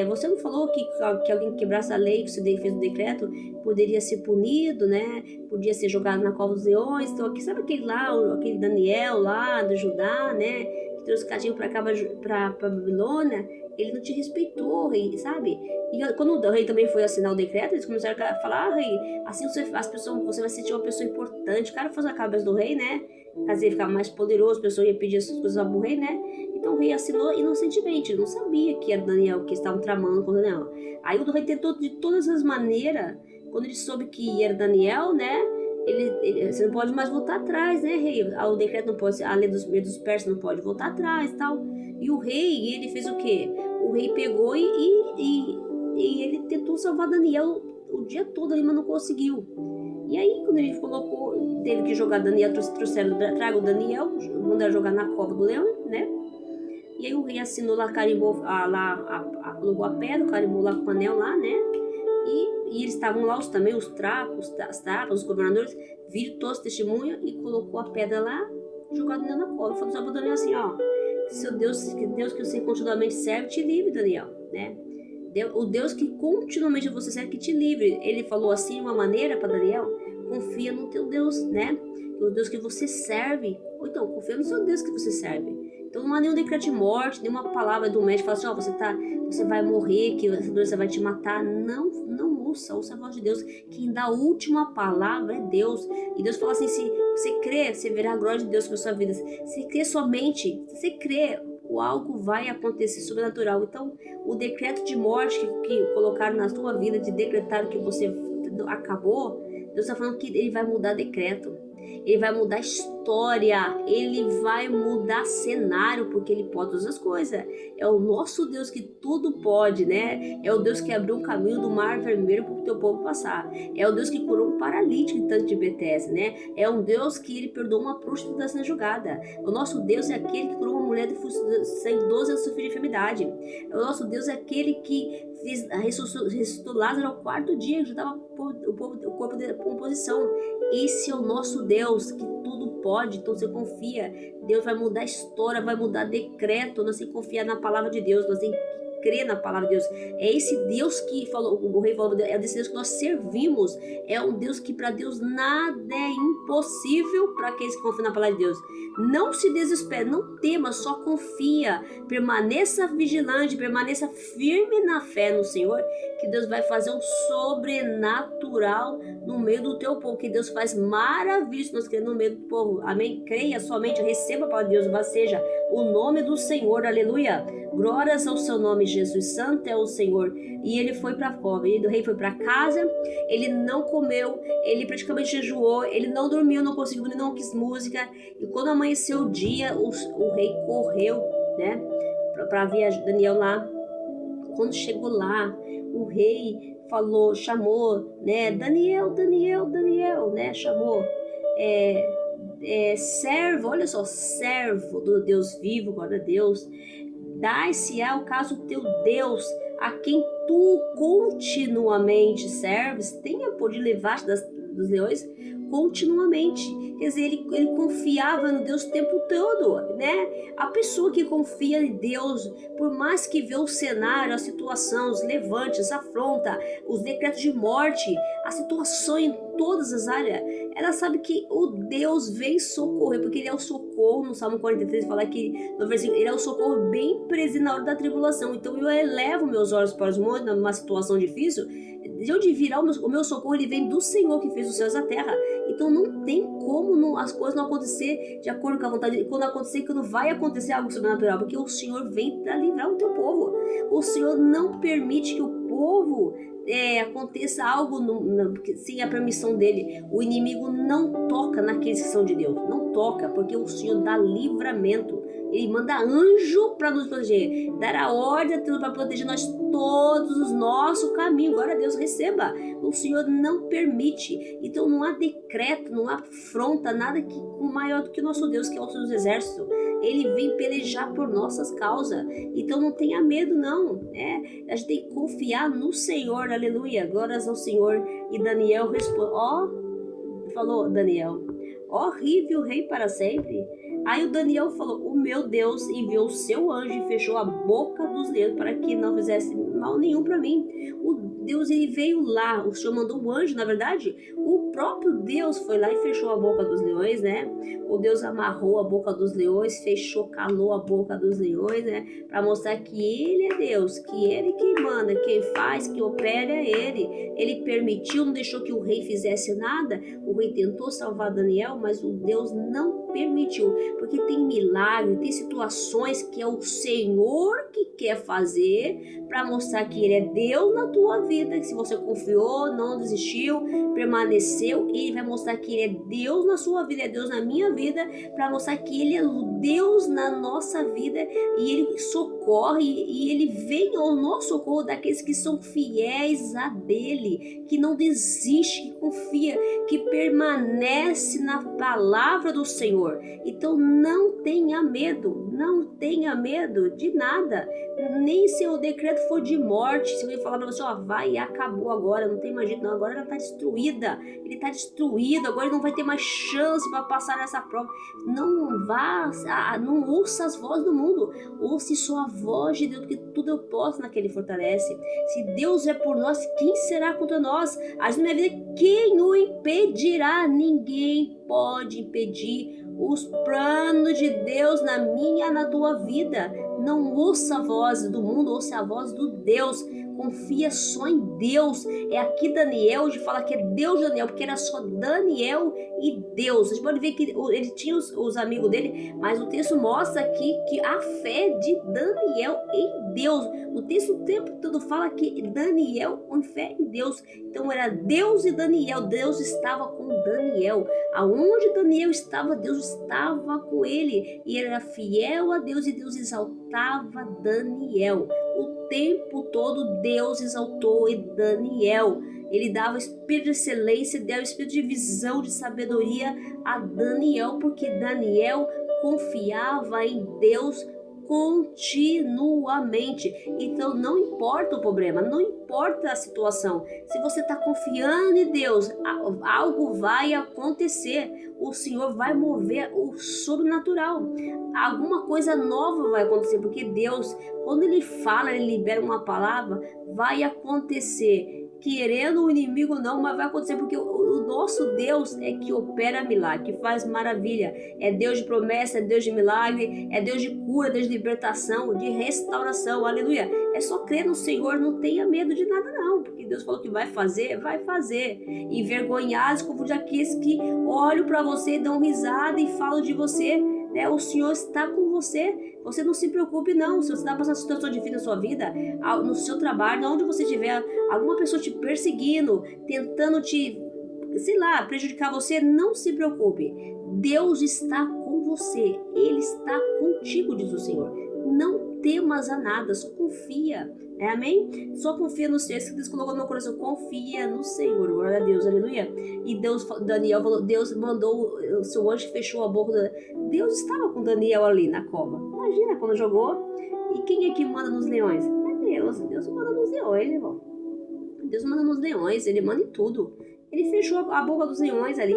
Você não falou que alguém que quebrasse a lei, que você fez o decreto, poderia ser punido, né? Podia ser jogado na cova dos leões. Então, aqui, sabe aquele Daniel lá, do Judá, né? que trouxe cativo para Babilônia, ele não te respeitou, rei, sabe? E quando o rei também foi assinar o decreto, eles começaram a falar, rei, assim você vai sentir uma pessoa importante. O cara faz a cabeça do rei, né? Caso ele ficava mais poderoso, a pessoa ia pedir essas coisas ao rei, né? Então o rei assinou inocentemente, ele não sabia que era Daniel, que estavam tramando com Daniel. Aí o rei tentou de todas as maneiras, quando ele soube que era Daniel, né? Você não pode mais voltar atrás, né, rei? O decreto não pode, a lei dos persas não pode voltar atrás e tal. E o rei, ele fez o quê? O rei pegou e ele tentou salvar Daniel o dia todo ali, mas não conseguiu. E aí, quando ele colocou, teve que jogar Daniel, traga o Daniel, mandaram jogar na cova do leão, né? E aí o rei assinou lá, carimbou, colocou a pedra, carimbou lá com o anel lá, né? E eles estavam lá, os trapos, os governadores, viram todos os testemunhos e colocou a pedra lá, jogado Daniel na cova. Falou só para Daniel assim, ó, seu Deus que você continuamente serve, te livre, Daniel, né? O Deus que continuamente você serve, que te livre. Ele falou assim de uma maneira para Daniel, confia no teu Deus, né? No Deus que você serve. Ou então, confia no seu Deus que você serve. Então não há nenhum decreto de morte, nenhuma palavra do médico que fala assim, você vai morrer, que essa doença vai te matar. Não ouça a voz de Deus. Quem dá a última palavra é Deus. E Deus fala assim, se você crê, você verá a glória de Deus na sua vida. Se crê somente, se você crê, algo vai acontecer sobrenatural. Então, o decreto de morte que colocaram na sua vida, de decretar que você acabou, Deus está falando que ele vai mudar decreto. Ele vai mudar história, ele vai mudar cenário, porque ele pode todas as coisas. É o nosso Deus que tudo pode, né? É o Deus que abriu um caminho do mar vermelho para o teu povo passar. É o Deus que curou um paralítico em tanto de Betesda, né? É um Deus que ele perdoou uma prostituta sendo julgada. O nosso Deus é aquele que curou uma mulher de 12 anos de enfermidade. O nosso Deus é aquele que ressuscitou Lázaro ao quarto dia, que já estava o corpo de composição. Esse é o nosso Deus que tudo pode. Então você confia, Deus vai mudar a história, vai mudar decreto. Nós temos que confiar na palavra de Deus, nós temos que crer na palavra de Deus. É esse Deus que falou, o rei falou, é desse Deus que nós servimos. É um Deus que para Deus nada é impossível para aqueles que confiam na palavra de Deus. Não se desespere, não tema, só confia, permaneça vigilante, permaneça firme na fé no Senhor, que Deus vai fazer um sobrenatural no meio do teu povo, que Deus faz maravilhas nós queremos no meio do povo. Amém? Creia somente, receba para Deus, seja o nome do Senhor, aleluia. Glórias ao seu nome, Jesus, santo é o Senhor. E ele foi para a cova, o rei foi para casa, ele não comeu, ele praticamente jejuou, ele não dormiu, não conseguiu dormir, não quis música. E quando amanheceu o dia, o rei correu, né, para ver Daniel lá. Quando chegou lá, o rei falou, chamou, né, Daniel, né, chamou, servo, olha só, servo do Deus vivo, glória a Deus, dai-se ao caso teu Deus, a quem tu continuamente serves, tenha por de levar-te dos leões continuamente. Quer dizer, ele confiava no Deus o tempo todo, né? A pessoa que confia em Deus, por mais que vê o cenário, a situação, os levantes, a afronta, os decretos de morte, a situação em todas as áreas, ela sabe que o Deus vem socorrer, porque ele é o socorro. No Salmo 43 fala que no versículo, ele é o socorro bem presente na hora da tribulação. Então eu elevo meus olhos para os montes numa situação difícil. De onde virá o meu socorro? Ele vem do Senhor que fez os céus e a terra. Então não tem como as coisas não acontecer de acordo com a vontade. Quando acontecer, que não vai acontecer algo sobrenatural, porque o Senhor vem para livrar o teu povo. O Senhor não permite que o povo aconteça algo sem a permissão dele. O inimigo não toca naqueles que são de Deus, não toca, porque o Senhor dá livramento. Ele manda anjo para nos proteger, dar a ordem para proteger nós todos os nossos caminhos. Glória a Deus, receba. O Senhor não permite. Então não há decreto, não há afronta, nada maior do que o nosso Deus, que é o Senhor dos Exércitos. Ele vem pelejar por nossas causas. Então não tenha medo, não. A gente tem que confiar no Senhor, aleluia. Glórias ao Senhor. E Daniel responde, falou Daniel, horrível rei para sempre. Aí o Daniel falou, o meu Deus enviou o seu anjo e fechou a boca dos leões para que não fizesse mal nenhum para mim. O Deus, ele veio lá, o Senhor mandou um anjo, na verdade, o próprio Deus foi lá e fechou a boca dos leões, né? O Deus amarrou a boca dos leões, fechou, calou a boca dos leões, né? Para mostrar que ele é Deus, que ele quem manda, quem faz, que opera é ele. Ele permitiu, não deixou que o rei fizesse nada. O rei tentou salvar Daniel, mas o Deus não permitiu, porque tem milagre, tem situações que é o Senhor que quer fazer para mostrar que ele é Deus na tua vida, que se você confiou, não desistiu, permaneceu, ele vai mostrar que ele é Deus na sua vida, é Deus na minha vida, para mostrar que ele é Deus na nossa vida, e ele socorre, e ele vem ao nosso socorro daqueles que são fiéis a dele, que não desiste, que confia, que permanece na palavra do Senhor. Então não tenha medo de nada, nem se o decreto for de morte, se ele falar para você, ó, vai e acabou agora, não tem mais jeito não, agora ela está destruída, ele está destruído, agora ele não vai ter mais chance para passar nessa prova. Não vá, não ouça as vozes do mundo, ouça só a voz de Deus, porque tudo eu posso naquele fortalece. Se Deus é por nós, quem será contra nós? A minha vida, quem o impedirá? Ninguém pode impedir os planos de Deus na minha, na tua vida. Não ouça a voz do mundo, ouça a voz do Deus. Confia só em Deus. É aqui Daniel, de falar que é Deus de Daniel, porque era só Daniel e Deus. Vocês podem ver que ele tinha os amigos dele, mas o texto mostra aqui que a fé de Daniel em Deus. O texto o tempo todo fala que Daniel com fé em Deus. Então era Deus e Daniel. Deus estava com Daniel. Aonde Daniel estava, Deus estava com ele. E ele era fiel a Deus e Deus exaltava Daniel. O tempo todo Deus exaltou Daniel. Ele dava espírito de excelência, dava espírito de visão, de sabedoria a Daniel, porque Daniel confiava em Deus continuamente. Então não importa o problema, não importa a situação, se você está confiando em Deus, algo vai acontecer, o Senhor vai mover o sobrenatural, alguma coisa nova vai acontecer, porque Deus, quando Ele fala, Ele libera uma palavra, vai acontecer. Querendo o inimigo não, mas vai acontecer, porque o nosso Deus é que opera milagre, que faz maravilha, é Deus de promessa, é Deus de milagre, é Deus de cura, Deus de libertação, de restauração, aleluia. É só crer no Senhor, não tenha medo de nada não, porque Deus falou que vai fazer, envergonhados como de aqueles que olham para você, dão risada e falam de você, né? O Senhor está com você. Você não se preocupe não, se você está passando uma situação difícil na sua vida, no seu trabalho, onde você estiver, alguma pessoa te perseguindo, tentando te, prejudicar você, não se preocupe. Deus está com você, Ele está contigo, diz o Senhor. Não temas a nada, só confia. Amém? Só confia no Senhor. Isso que Deus colocou no meu coração. Confia no Senhor. Glória a Deus, aleluia. E Daniel falou, Deus mandou o seu anjo, fechou a boca. Deus estava com Daniel ali na cova. Imagina quando jogou. E quem é que manda nos leões? É Deus. Deus manda nos leões, irmão. Deus manda nos leões. Ele manda em tudo. Ele fechou a boca dos leões ali.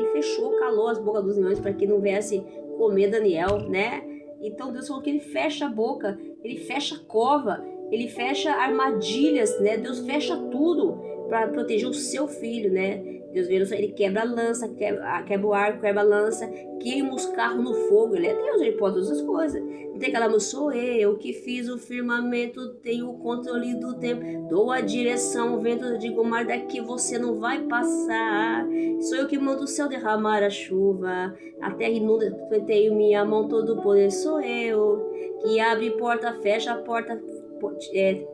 Calou as bocas dos leões para que não viesse comer Daniel, né? Então Deus falou que Ele fecha a boca. Ele fecha a cova. Ele fecha armadilhas, né? Deus fecha tudo para proteger o seu filho, né? Deus vê, ele quebra a lança, quebra o arco, quebra a lança, queima os carros no fogo. Ele é Deus, ele pode todas as coisas. Não tem aquela música, sou eu que fiz o firmamento, tenho o controle do tempo, dou a direção, o vento de mar daqui você não vai passar. Sou eu que mando o céu derramar a chuva, a terra inunda, tenho minha mão, todo o poder. Sou eu que abre porta, fecha a porta,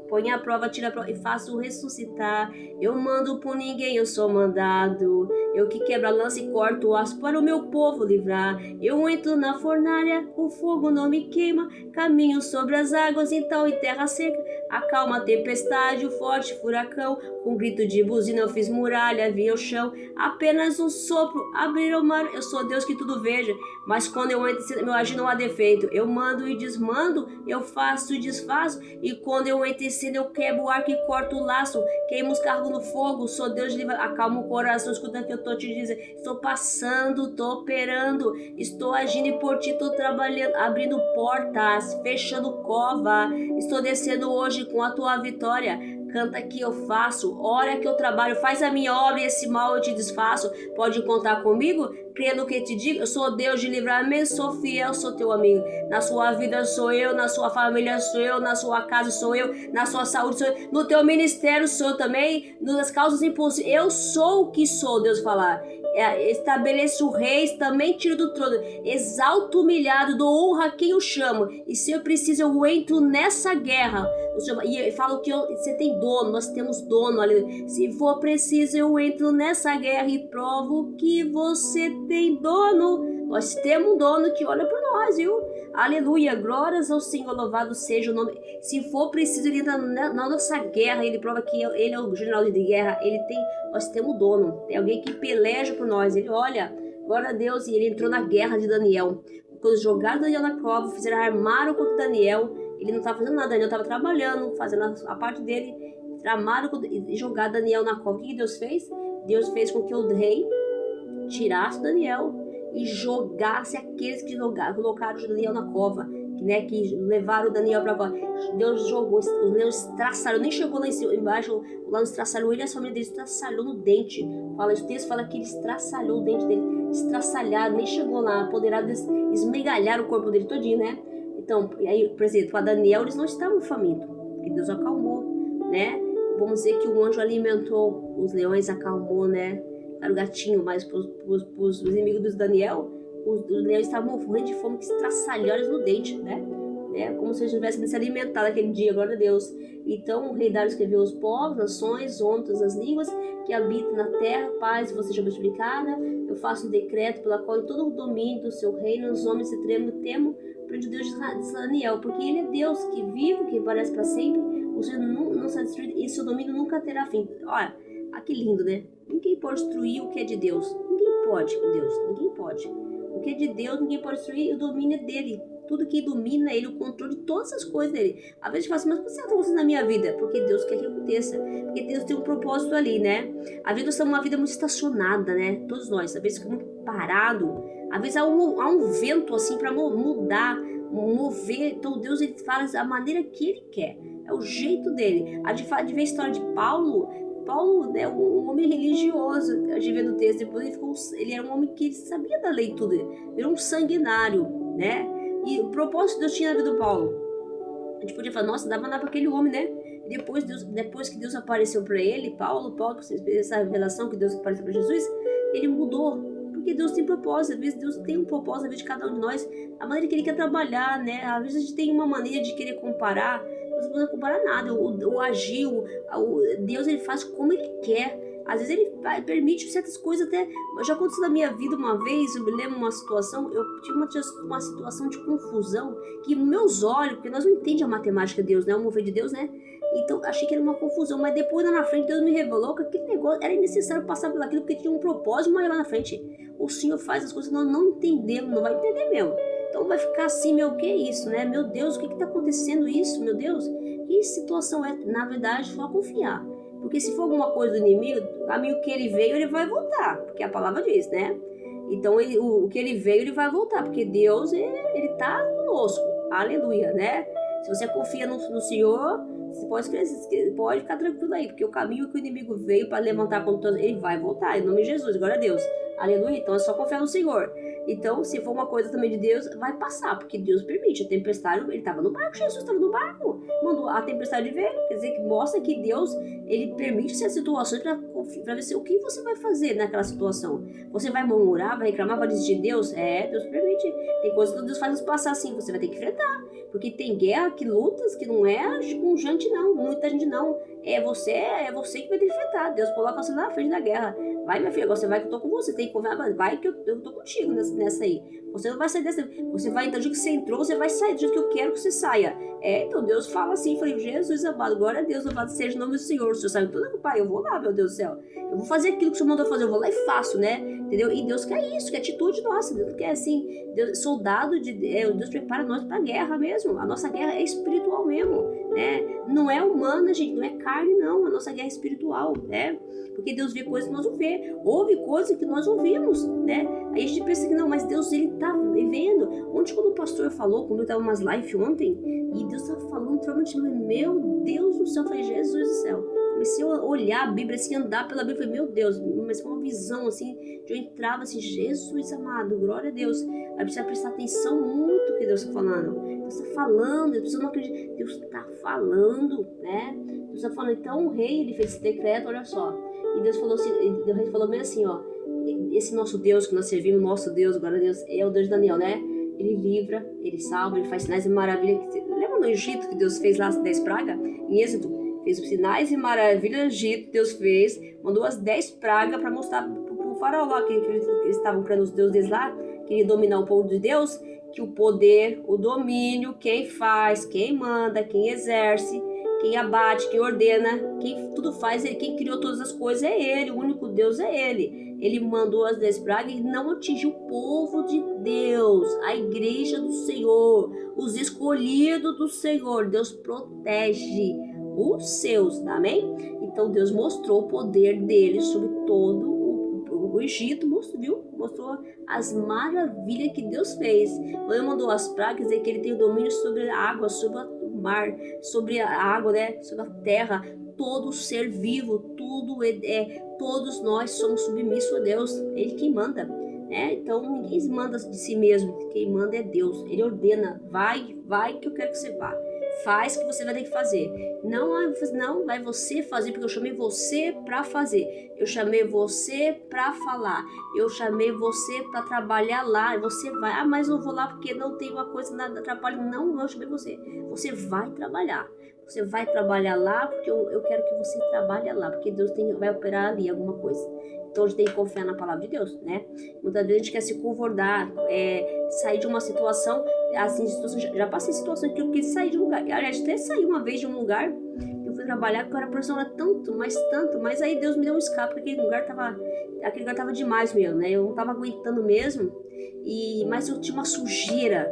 põe a prova, tira a prova e faço ressuscitar. Eu mando por ninguém, eu sou mandado. Eu que quebro a lança e corto o aço para o meu povo livrar. Eu entro na fornalha, o fogo não me queima. Caminho sobre as águas, então em terra seca. Acalma a tempestade, o forte furacão. Com um grito de buzina eu fiz muralha, vi o chão. Apenas um sopro, abrir o mar. Eu sou Deus que tudo veja. Mas quando eu entro, meu agir não há defeito. Eu mando e desmando, eu faço e desfaço. E quando eu entro em cena, eu quebro o arco e corto o laço. Queimo os carros no fogo, sou Deus livre. Acalma o coração, escuta o que eu tô te dizendo. Estou passando, tô operando. Estou agindo e por ti tô trabalhando. Abrindo portas, fechando cova. Estou descendo hoje com a tua vitória. Canta que eu faço, ora que eu trabalho, faz a minha obra e esse mal eu te desfaço. Pode contar comigo? Crê no que te digo, eu sou Deus de livramento, sou fiel, sou teu amigo. Na sua vida sou eu, na sua família sou eu, na sua casa sou eu, na sua saúde sou eu, no teu ministério sou eu também, nas causas impossíveis. Eu sou o que sou, Deus falar. Estabeleço reis, também tiro do trono, exalto o humilhado, dou honra a quem o chama. E se eu preciso, eu entro nessa guerra. E falo que você tem dono, nós temos dono ali. Se for preciso, eu entro nessa guerra e provo que você tem dono. Nós temos um dono que olha por nós, viu? Aleluia, glórias ao Senhor, louvado seja o nome. Se for preciso, ele entra na nossa guerra, ele prova que ele é o general de guerra, nós temos um dono, tem alguém que peleja por nós. Ele olha, glória a Deus, e ele entrou na guerra de Daniel. Quando jogaram Daniel na prova, armaram contra Daniel. Ele não estava fazendo nada, Daniel estava trabalhando, fazendo a parte dele. Armaram e jogaram Daniel na cova. O que Deus fez? Deus fez com que o rei tirasse Daniel e jogasse aqueles que colocaram Daniel na cova, que levaram Daniel para a cova. Deus jogou, os leões estraçalhou, nem chegou lá embaixo, lá no estraçalhou ele e a família dele estraçalhou no dente. O texto fala que ele estraçalhou o dente dele, estraçalhado, nem chegou lá, apoderado, esmegalharam o corpo dele todinho, né? Então, aí, por exemplo, para Daniel eles não estavam famintos, porque Deus acalmou, né? Vamos dizer que o anjo alimentou os leões, acalmou, né? Era o gatinho, mas para os inimigos de Daniel, os leões estavam morrendo de fome, que estraçalharam no dente, né? Como se eles tivessem se alimentado aquele dia, glória a Deus. Então o rei Dário escreveu: os povos, nações, homens, as línguas que habitam na terra, paz, você já multiplicada. Eu faço um decreto pela qual todo o domínio do seu reino, os homens se temo perante o Deus de Daniel, porque ele é Deus que vive, que parece para sempre, o Senhor não será destruído e seu domínio nunca terá fim. Olha, que lindo, né? Ninguém pode destruir o que é de Deus. Ninguém pode com Deus, ninguém pode. O que é de Deus, ninguém pode destruir, o domínio é dele. Tudo que domina ele, o controle de todas as coisas dele. Às vezes a gente fala assim, mas por que você está acontecendo na minha vida? Porque Deus quer que aconteça. Porque Deus tem um propósito ali, né? Às vezes nós estamos uma vida muito estacionada, né? Todos nós, às vezes fica muito parado. Às vezes há um vento assim para mudar, mover. Então Deus ele faz a maneira que ele quer. É o jeito dele. A gente ver a história de Paulo, né, um homem religioso, a gente vê no texto, depois ele era um homem que sabia da lei tudo, ele era um sanguinário, né? E o propósito que Deus tinha na vida do Paulo, a gente podia falar, nossa, dava nada para aquele homem, né? E depois que Deus apareceu para ele, Paulo, essa revelação que Deus apareceu para Jesus, ele mudou, porque Deus tem propósito. Às vezes Deus tem um propósito na vida de cada um de nós, a maneira que ele quer trabalhar, né? Às vezes a gente tem uma maneira de querer comparar, não pode comparar nada, o agir, Deus ele faz como ele quer. Às vezes ele permite certas coisas até. Já aconteceu na minha vida uma vez, eu me lembro de uma situação, eu tive uma situação de confusão, que meus olhos, porque nós não entendemos a matemática de Deus, né? O mover de Deus, né? Então achei que era uma confusão, mas depois lá na frente Deus me revelou que aquele negócio era necessário passar por aquilo, porque tinha um propósito maior lá na frente. O Senhor faz as coisas que nós não entendemos, não vai entender mesmo. Então vai ficar assim, meu, o que é isso, né? Meu Deus, o que está acontecendo isso, meu Deus? Que situação é? Na verdade, só confiar. Porque se for alguma coisa do inimigo, o caminho que ele veio, ele vai voltar. Porque a palavra diz, né? Então, o que ele veio, ele vai voltar. Porque Deus, ele tá conosco. Aleluia, né? Se você confia no Senhor, você pode ficar tranquilo aí. Porque o caminho que o inimigo veio para levantar contra ele vai voltar. Em nome de Jesus, glória a Deus. Aleluia. Então, é só confiar no Senhor. Então, se for uma coisa também de Deus, vai passar, porque Deus permite. A tempestade, ele estava no barco, Jesus estava no barco, mandou a tempestade ver, quer dizer, que mostra que Deus, ele permite essas situações para ver se, o que você vai fazer naquela situação. Você vai murmurar, vai reclamar, vai desistir de Deus? Deus permite. Tem coisas que Deus faz nos passar assim, você vai ter que enfrentar. Porque tem guerra, que lutas, que não é com gente não, muita gente não. É você que vai ter que enfrentar. Deus coloca você na frente da guerra. Vai, minha filha, agora você vai que eu tô com você. Tem que confiar, mas vai que eu tô contigo nessa aí. Você não vai sair dessa. Você vai, então, do jeito que você entrou, você vai sair do jeito que eu quero que você saia. Então Deus fala assim, falei, Jesus amado, glória a Deus, louvado seja o nome do Senhor. O Senhor sabe tudo, pai, eu vou lá, meu Deus do céu. Eu vou fazer aquilo que o Senhor mandou fazer, eu vou lá e faço, né? Entendeu? E Deus quer isso, quer atitude nossa. Deus quer assim, soldado de Deus prepara nós pra guerra mesmo. A nossa guerra é espiritual mesmo, né? Não é humana, gente, não é carne, não. A nossa guerra é espiritual, né? Porque Deus vê coisas que nós não vê, ouve coisas que nós ouvimos, né? Aí a gente pensa que não, mas Deus, ele tá vendo. Ontem, quando o pastor falou, quando eu tava umas live ontem, e Deus tava falando, meu Deus do céu, eu falei, Jesus do céu. Comecei a olhar a Bíblia, assim, andar pela Bíblia, falei, meu Deus, mas foi uma visão, assim, de eu entrava, assim, Jesus amado, glória a Deus. Aí precisa prestar atenção muito no que Deus está falando. Deus está falando, as pessoas não acreditam, Deus está falando, né? Deus está falando, então o rei, ele fez esse decreto, olha só. E Deus falou assim, o rei falou bem assim, ó, esse nosso Deus que nós servimos, nosso Deus, glória a Deus, é o Deus de Daniel, né? Ele livra, ele salva, ele faz sinais e maravilhas. Lembra no Egito que Deus fez lá as 10 pragas? Em Êxodo, fez sinais e maravilhas no Egito, Deus fez, mandou as 10 pragas para mostrar pro faraó lá, que eles estavam criando os deuses lá, queria dominar o povo de Deus, que o poder, o domínio, quem faz, quem manda, quem exerce, quem abate, quem ordena, quem tudo faz, quem criou todas as coisas é Ele, o único Deus é Ele. Ele mandou as 10 pragas e não atingiu o povo de Deus, a igreja do Senhor, os escolhidos do Senhor. Deus protege os seus, amém? Então Deus mostrou o poder dele sobre todo o Egito, mostrou as maravilhas que Deus fez. Quando ele mandou as pragas, é que ele tem o domínio sobre a água, sobre o mar, sobre a água, né? Sobre a terra, todo ser vivo, tudo todos nós somos submissos a Deus, Ele quem manda, né? Então ninguém manda de si mesmo, quem manda é Deus. Ele ordena, vai que eu quero que você vá. Faz que você vai ter que fazer. Não vai você fazer, porque eu chamei você para fazer. Eu chamei você para falar. Eu chamei você para trabalhar lá. E você vai. Ah, mas eu vou lá porque não tem uma coisa, nada atrapalha. Não, eu chamei você. Você vai trabalhar. Você vai trabalhar lá porque eu quero que você trabalhe lá. Porque Deus vai operar ali alguma coisa. Então a gente tem que confiar na palavra de Deus, né? Muitas vezes a gente quer se conformar, sair de uma situação, assim, já passei situações que eu quis sair de um lugar. Aliás, até saí uma vez de um lugar que eu fui trabalhar, porque eu era profissional tanto, mas aí Deus me deu um escape, porque aquele lugar tava demais mesmo, né? Eu não tava aguentando mesmo, mas eu tinha uma sujeira,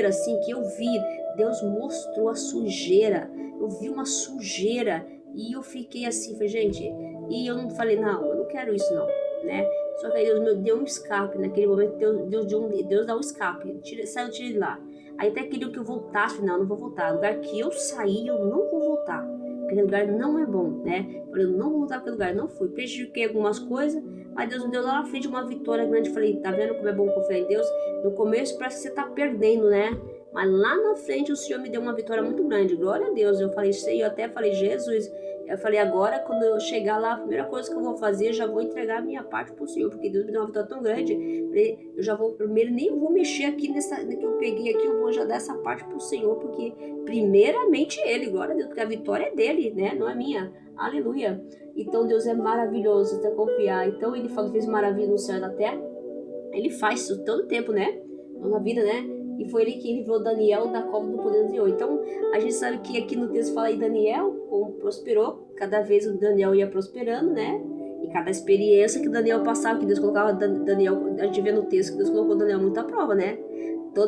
assim, que eu vi, Deus mostrou a sujeira, eu vi uma sujeira, e eu fiquei assim, falei, gente, e eu não falei, não, eu não quero isso não, né? Só que aí Deus me deu um escape, naquele momento Deus dá um escape, saiu de lá. Aí até queria que eu voltasse, não vou voltar, o lugar que eu saí, eu não vou voltar, aquele lugar não é bom, né? Eu não vou voltar para aquele lugar, não fui, prejudiquei algumas coisas, mas Deus me deu lá na frente uma vitória grande. Falei, tá vendo como é bom confiar em Deus? No começo parece que você tá perdendo, né? Mas lá na frente o Senhor me deu uma vitória muito grande, glória a Deus. Eu falei, eu até falei, Jesus, eu falei, agora quando eu chegar lá, a primeira coisa que eu vou fazer, já vou entregar a minha parte pro Senhor, porque Deus me deu uma vitória tão grande. Eu já vou, primeiro, nem vou mexer aqui nessa que eu peguei aqui, eu vou já dar essa parte pro Senhor, porque primeiramente Ele, glória a Deus, porque a vitória é dele, né? Não é minha. Aleluia. Então Deus é maravilhoso, você confiar. Então Ele falou, fez maravilha no céu e na terra. Ele faz isso todo tempo, né? Na vida, né? E foi ele que livrou Daniel da cova do poder do Senhor. Então, a gente sabe que aqui no texto fala aí Daniel, como prosperou. Cada vez o Daniel ia prosperando, né? E cada experiência que Daniel passava, que Deus colocava Daniel, a gente vê no texto que Deus colocou Daniel muito à prova, né?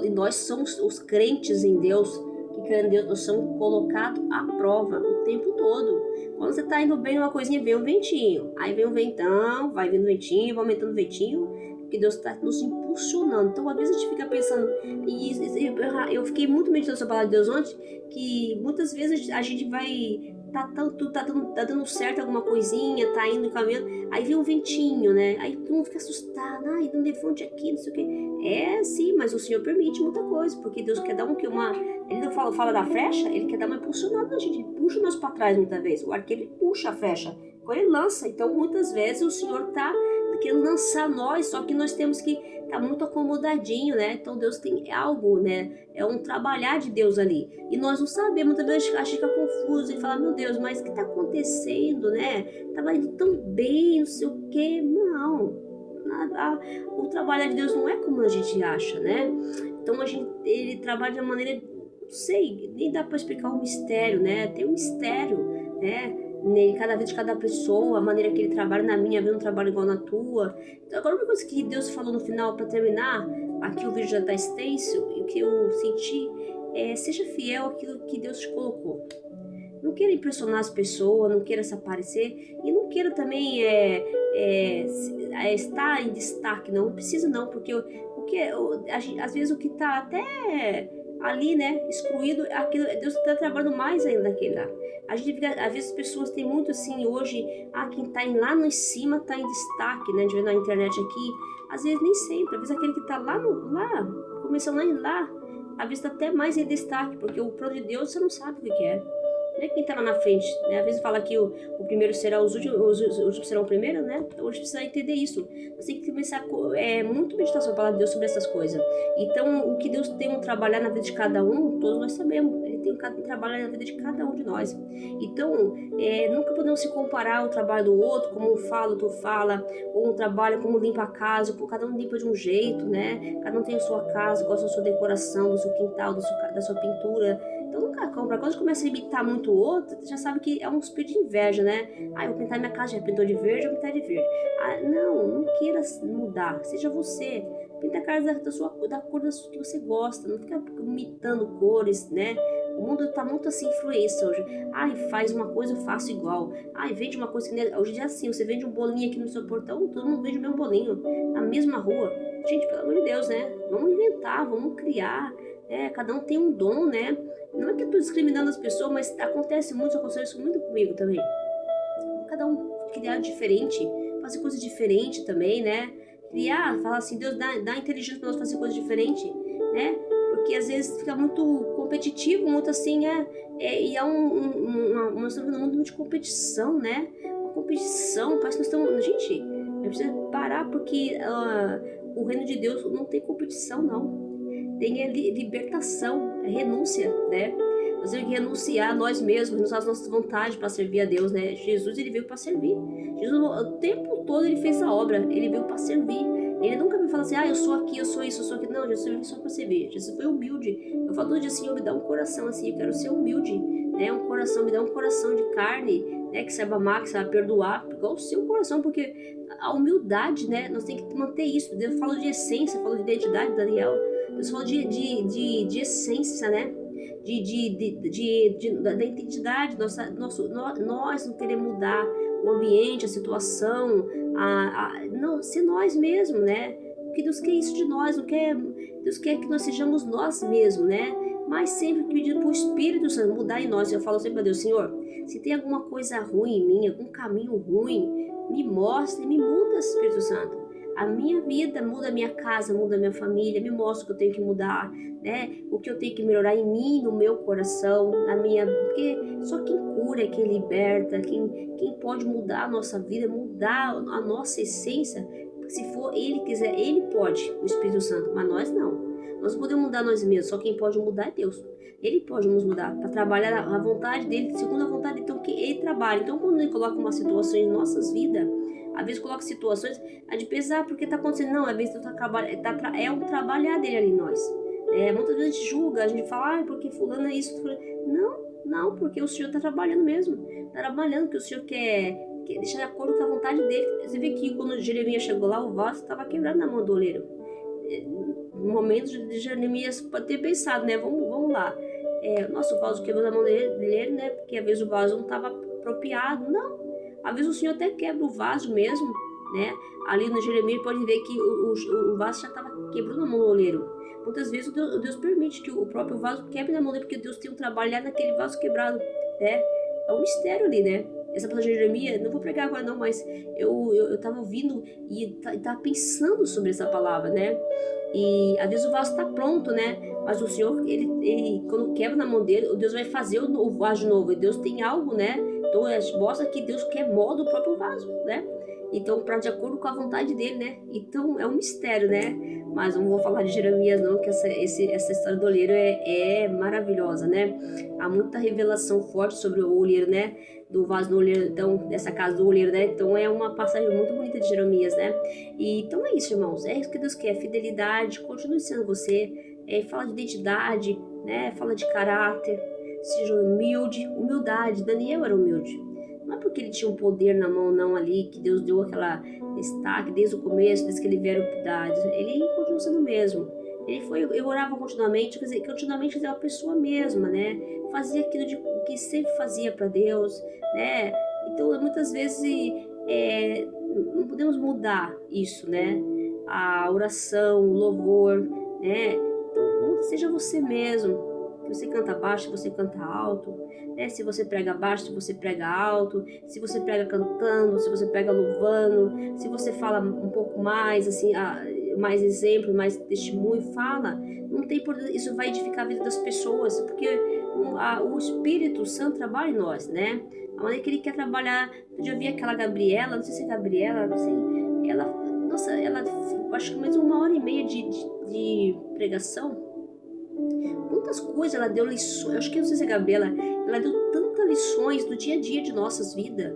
E nós somos os crentes em Deus, que creem em Deus, nós somos colocados à prova o tempo todo. Quando você tá indo bem numa coisinha, vem um ventinho. Aí vem um ventão, vai vindo ventinho, vai aumentando o ventinho, porque Deus está nos impulsionando. Então, às vezes a gente fica pensando, e eu fiquei muito meditando essa palavra de Deus ontem, que muitas vezes a gente vai, tá dando certo alguma coisinha, tá indo caminhando, aí vem um ventinho, né? Aí todo mundo fica assustado, ai, não levante aqui, não sei o quê. Sim, mas o Senhor permite muita coisa, porque Deus quer dar Ele não fala da flecha, Ele quer dar uma impulsionada na gente, Ele puxa nós para trás muitas vezes. O arqueiro, ele puxa a flecha, quando ele lança. Então, muitas vezes o Senhor tá querendo lançar nós, só que nós temos que estar muito acomodadinho, né? Então Deus tem algo, né? É um trabalhar de Deus ali. E nós não sabemos, muitas vezes a gente fica confuso e fala, meu Deus, mas o que está acontecendo, né? Estava indo tão bem, não sei o quê. Não. O trabalho de Deus não é como a gente acha, né? Então ele trabalha de uma maneira, não sei, nem dá para explicar o mistério, né? Tem um mistério, né? Cada vez de cada pessoa, a maneira que ele trabalha na minha vida, não trabalha igual na tua. Então, agora uma coisa que Deus falou no final para terminar, aqui o vídeo já está extenso, e o que eu senti é: seja fiel àquilo que Deus te colocou. Não queira impressionar as pessoas, não queira se aparecer, e não queira também estar em destaque, não precisa não, porque às vezes o que está até ali, né, excluído, aquilo, Deus está trabalhando mais ainda naquele lá. A gente fica, às vezes as pessoas têm muito assim hoje, quem está lá no cima está em destaque, né, a gente vê na internet aqui, às vezes nem sempre, às vezes aquele que está lá, começando lá, às vezes está até mais em destaque, porque o plano de Deus você não sabe o que é. Não é quem está lá na frente, né? Às vezes fala que o primeiro será os últimos serão o primeiro, né? Então a gente precisa entender isso. Você tem que começar muito meditação para falar de Deus sobre essas coisas. Então, o que Deus tem um trabalhar na vida de cada um, todos nós sabemos. Ele tem um trabalhar na vida de cada um de nós. Então, nunca podemos se comparar ao trabalho do outro, como um fala, outro fala, ou um trabalho como limpa a casa, cada um limpa de um jeito, né? Cada um tem a sua casa, gosta da sua decoração, do seu quintal, da sua pintura. Então nunca compra. Quando começa a imitar muito o outro, você já sabe que é um espírito de inveja, né? Eu vou pintar minha casa, já pintou de verde, eu vou pintar de verde. Não queira mudar. Seja você. Pinta a casa da cor que você gosta. Não fica imitando cores, né? O mundo tá muito assim, influência hoje. Faz uma coisa, eu faço igual. Vende uma coisa que... Hoje é assim, você vende um bolinho aqui no seu portão, todo mundo vende o mesmo bolinho. Na mesma rua. Gente, pelo amor de Deus, né? Vamos inventar, vamos criar. Cada um tem um dom, né? Não é que eu tô discriminando as pessoas, mas acontece muito comigo também. Cada um criar diferente, fazer coisas diferentes também, né? Falar assim, Deus dá inteligência para nós fazer coisas diferentes, né? Porque às vezes fica muito competitivo, muito assim, e nós estamos num mundo de competição, né? Uma competição, parece que nós estamos... Gente, a gente precisa parar porque o reino de Deus não tem competição, não. Tem libertação, renúncia, né? Nós temos que renunciar a nós mesmos, renunciar as nossas vontades para servir a Deus, né? Jesus, ele veio para servir. Jesus, o tempo todo, ele fez a obra, ele veio para servir. Ele nunca me fala assim, eu sou aqui, eu sou isso, eu sou aquilo. Não, Jesus veio só para servir. Jesus foi humilde. Eu falo todo dia, Senhor, me dá um coração assim, eu quero ser humilde, né? Me dá um coração de carne, né? Que saiba amar, que saiba perdoar, igual o seu coração, porque a humildade, né? Nós temos que manter isso. Deus fala de essência, fala de identidade, Daniel. Deus fala de essência, né? Da identidade. Nós não queremos mudar o ambiente, a situação, não, ser nós mesmos, né? Porque Deus quer isso de nós, Deus quer que nós sejamos nós mesmos, né? Mas sempre pedindo para o Espírito Santo mudar em nós. Eu falo sempre para Deus, Senhor, se tem alguma coisa ruim em mim, algum caminho ruim, me mostre, me muda, Espírito Santo. A minha vida, muda a minha casa, muda a minha família, me mostra o que eu tenho que mudar, né? O que eu tenho que melhorar em mim, no meu coração, porque só quem cura, quem liberta, quem pode mudar a nossa vida, mudar a nossa essência, se for Ele quiser, Ele pode, o Espírito Santo, mas nós não. Nós não podemos mudar nós mesmos, só quem pode mudar é Deus. Ele pode nos mudar, para trabalhar a vontade dele, segundo a vontade dele, então que Ele trabalha. Então quando Ele coloca uma situação em nossas vidas, às vezes coloca situações de pesar porque está acontecendo. Não, às vezes é um trabalhar dele ali em nós. Muitas vezes a gente julga, a gente fala, porque fulano é isso. Não, porque o Senhor está trabalhando mesmo. Está trabalhando, porque o Senhor quer deixar de acordo com a vontade dele. Você vê que quando Jeremias chegou lá, o vaso estava quebrado na mão do oleiro. No momento de Jeremias pode ter pensado, né? Vamos lá. Nossa, o vaso quebrou na mão dele, né? Porque às vezes o vaso não estava apropriado. Não. Às vezes o Senhor até quebra o vaso mesmo, né? Ali no Jeremias pode ver que o vaso já estava quebrando na mão do oleiro. Muitas vezes Deus permite que o próprio vaso quebre na mão dele, porque Deus tem um trabalho naquele vaso quebrado, né? É um mistério ali, né? Essa palavra de Jeremias, não vou pregar agora não, mas eu estava ouvindo e estava pensando sobre essa palavra, né? E às vezes o vaso está pronto, né? Mas o Senhor, ele quando quebra na mão dele, Deus vai fazer o vaso de novo. E Deus tem algo, né? Então mostra que Deus quer molda o próprio vaso, né? Então, para de acordo com a vontade dele, né? Então, é um mistério, né? Mas não vou falar de Jeremias não, que essa história do olheiro é maravilhosa, né? Há muita revelação forte sobre o olheiro, né? Do vaso do olheiro, então, dessa casa do olheiro, né? Então, é uma passagem muito bonita de Jeremias, né? E, então, é isso, irmãos. É isso que Deus quer, fidelidade, continue sendo você. Fala de identidade, né? Fala de caráter, seja humilde, humildade. Daniel era humilde. Não é porque ele tinha um poder na mão, não, ali, que Deus deu aquela destaque desde o começo, desde que ele veio a idade. Ele continuou sendo o mesmo. Eu orava continuamente, quer dizer, continuamente era uma pessoa mesma, né? Fazia aquilo que sempre fazia para Deus, né? Então, muitas vezes, não podemos mudar isso, né? A oração, o louvor, né? Então, seja você mesmo. Se você canta baixo, você canta alto, né? Se você prega baixo, você prega alto, se você prega cantando, se você prega louvando, se você fala um pouco mais, assim, mais exemplo, mais testemunho, fala. Não tem por isso vai edificar a vida das pessoas, porque o Espírito Santo trabalha em nós, né? A maneira que ele quer trabalhar. Eu já vi aquela Gabriela, não sei se é Gabriela, não sei, ela acho que mais 1h30 de pregação. Quantas coisas ela deu lições, acho que não sei se é a Gabriela, ela deu tantas lições do dia a dia de nossas vidas.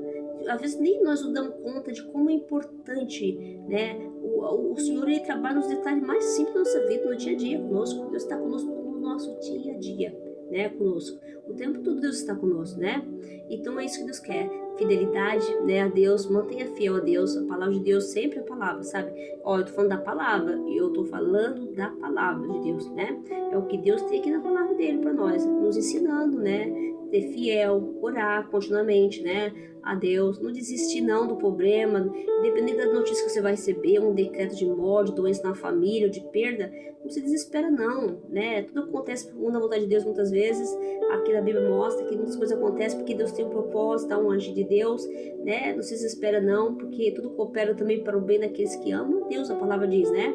Às vezes nem nós nos damos conta de como é importante, né? O Senhor, ele trabalha nos detalhes mais simples da nossa vida, no dia a dia conosco. Deus está conosco no nosso dia a dia, né? Conosco. O tempo todo Deus está conosco, né? Então é isso que Deus quer. Fidelidade, né, a Deus, mantenha fiel a Deus, a palavra de Deus sempre é a palavra, sabe? Eu tô falando da palavra, e eu tô falando da palavra de Deus, né? É o que Deus tem aqui na palavra dele para nós, nos ensinando, né? Ser fiel, orar continuamente, né? A Deus, não desistir não do problema, independente da notícia que você vai receber, um decreto de morte, doença na família, ou de perda, não se desespera não, né? Tudo acontece por na vontade de Deus muitas vezes. Aqui na Bíblia mostra que muitas coisas acontecem porque Deus tem um propósito, um agir de Deus, né? Não se desespera não, porque tudo coopera também para o bem daqueles que amam a Deus, a palavra diz, né?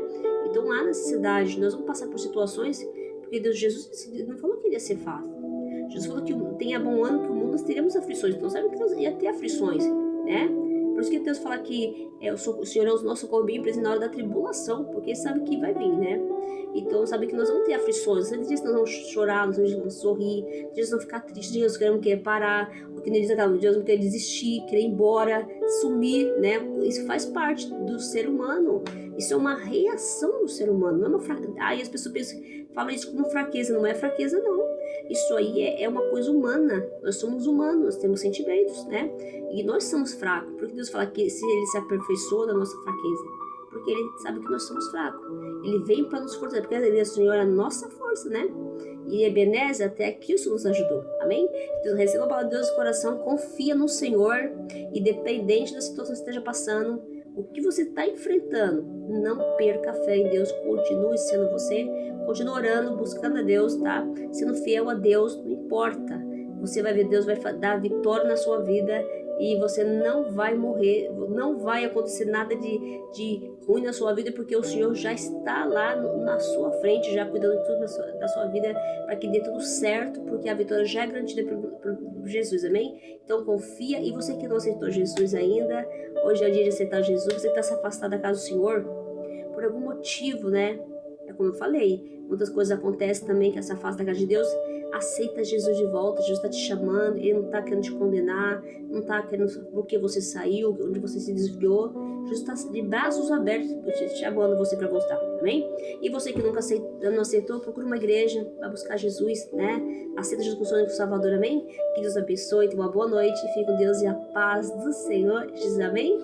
Então há necessidade, nós vamos passar por situações, porque Jesus não falou que iria ser fácil. Jesus falou que tenha bom ano que o mundo nós teremos aflições, então sabe que nós ia ter aflições, né? Por isso que Deus fala que o Senhor é o nosso socorro presente na hora da tribulação, porque Ele sabe que vai vir, né? Então, sabe que nós vamos ter aflições. Às vezes nós vamos chorar, nós vamos sorrir, às vezes nós vamos ficar tristes, nós queremos querer parar, o que diz aquela, Deus não quer desistir, querer ir embora, sumir, né? Isso faz parte do ser humano. Isso é uma reação do ser humano, não é uma fraqueza. Aí as pessoas falam isso como fraqueza, não é fraqueza, não. Isso aí é uma coisa humana. Nós somos humanos, nós temos sentimentos, né? E nós somos fracos. Porque Deus fala que se Ele se aperfeiçoa da nossa fraqueza, porque Ele sabe que nós somos fracos. Ele vem para nos fortalecer, porque Ele é o Senhor, a nossa força, né? E Ebenezer, até aqui o Senhor nos ajudou. Amém? Então, receba a palavra de Deus no coração, confia no Senhor, independente da situação que você esteja passando, o que você está enfrentando, não perca a fé em Deus, continue sendo você, continue orando, buscando a Deus, tá? Sendo fiel a Deus, não importa. Você vai ver, Deus vai dar vitória na sua vida e você não vai morrer, não vai acontecer nada de ruim na sua vida, porque o Senhor já está lá na sua frente, já cuidando de tudo da sua vida, para que dê tudo certo, porque a vitória já é garantida por Jesus, amém? Então confia, e você que não aceitou Jesus ainda, hoje é o dia de aceitar Jesus, você está se afastado da casa do Senhor, por algum motivo, né? É como eu falei, muitas coisas acontecem também que se afasta da casa de Deus. Aceita Jesus de volta, Jesus está te chamando, Ele não está querendo te condenar, não está querendo porque você saiu, onde você se desviou. Jesus está de braços abertos te chamando você para voltar, amém? E você que nunca não aceitou, procura uma igreja, vai buscar Jesus, né? Aceita Jesus como seu Salvador, amém? Que Deus abençoe, tenha uma boa noite, fique com Deus e a paz do Senhor, Jesus, amém?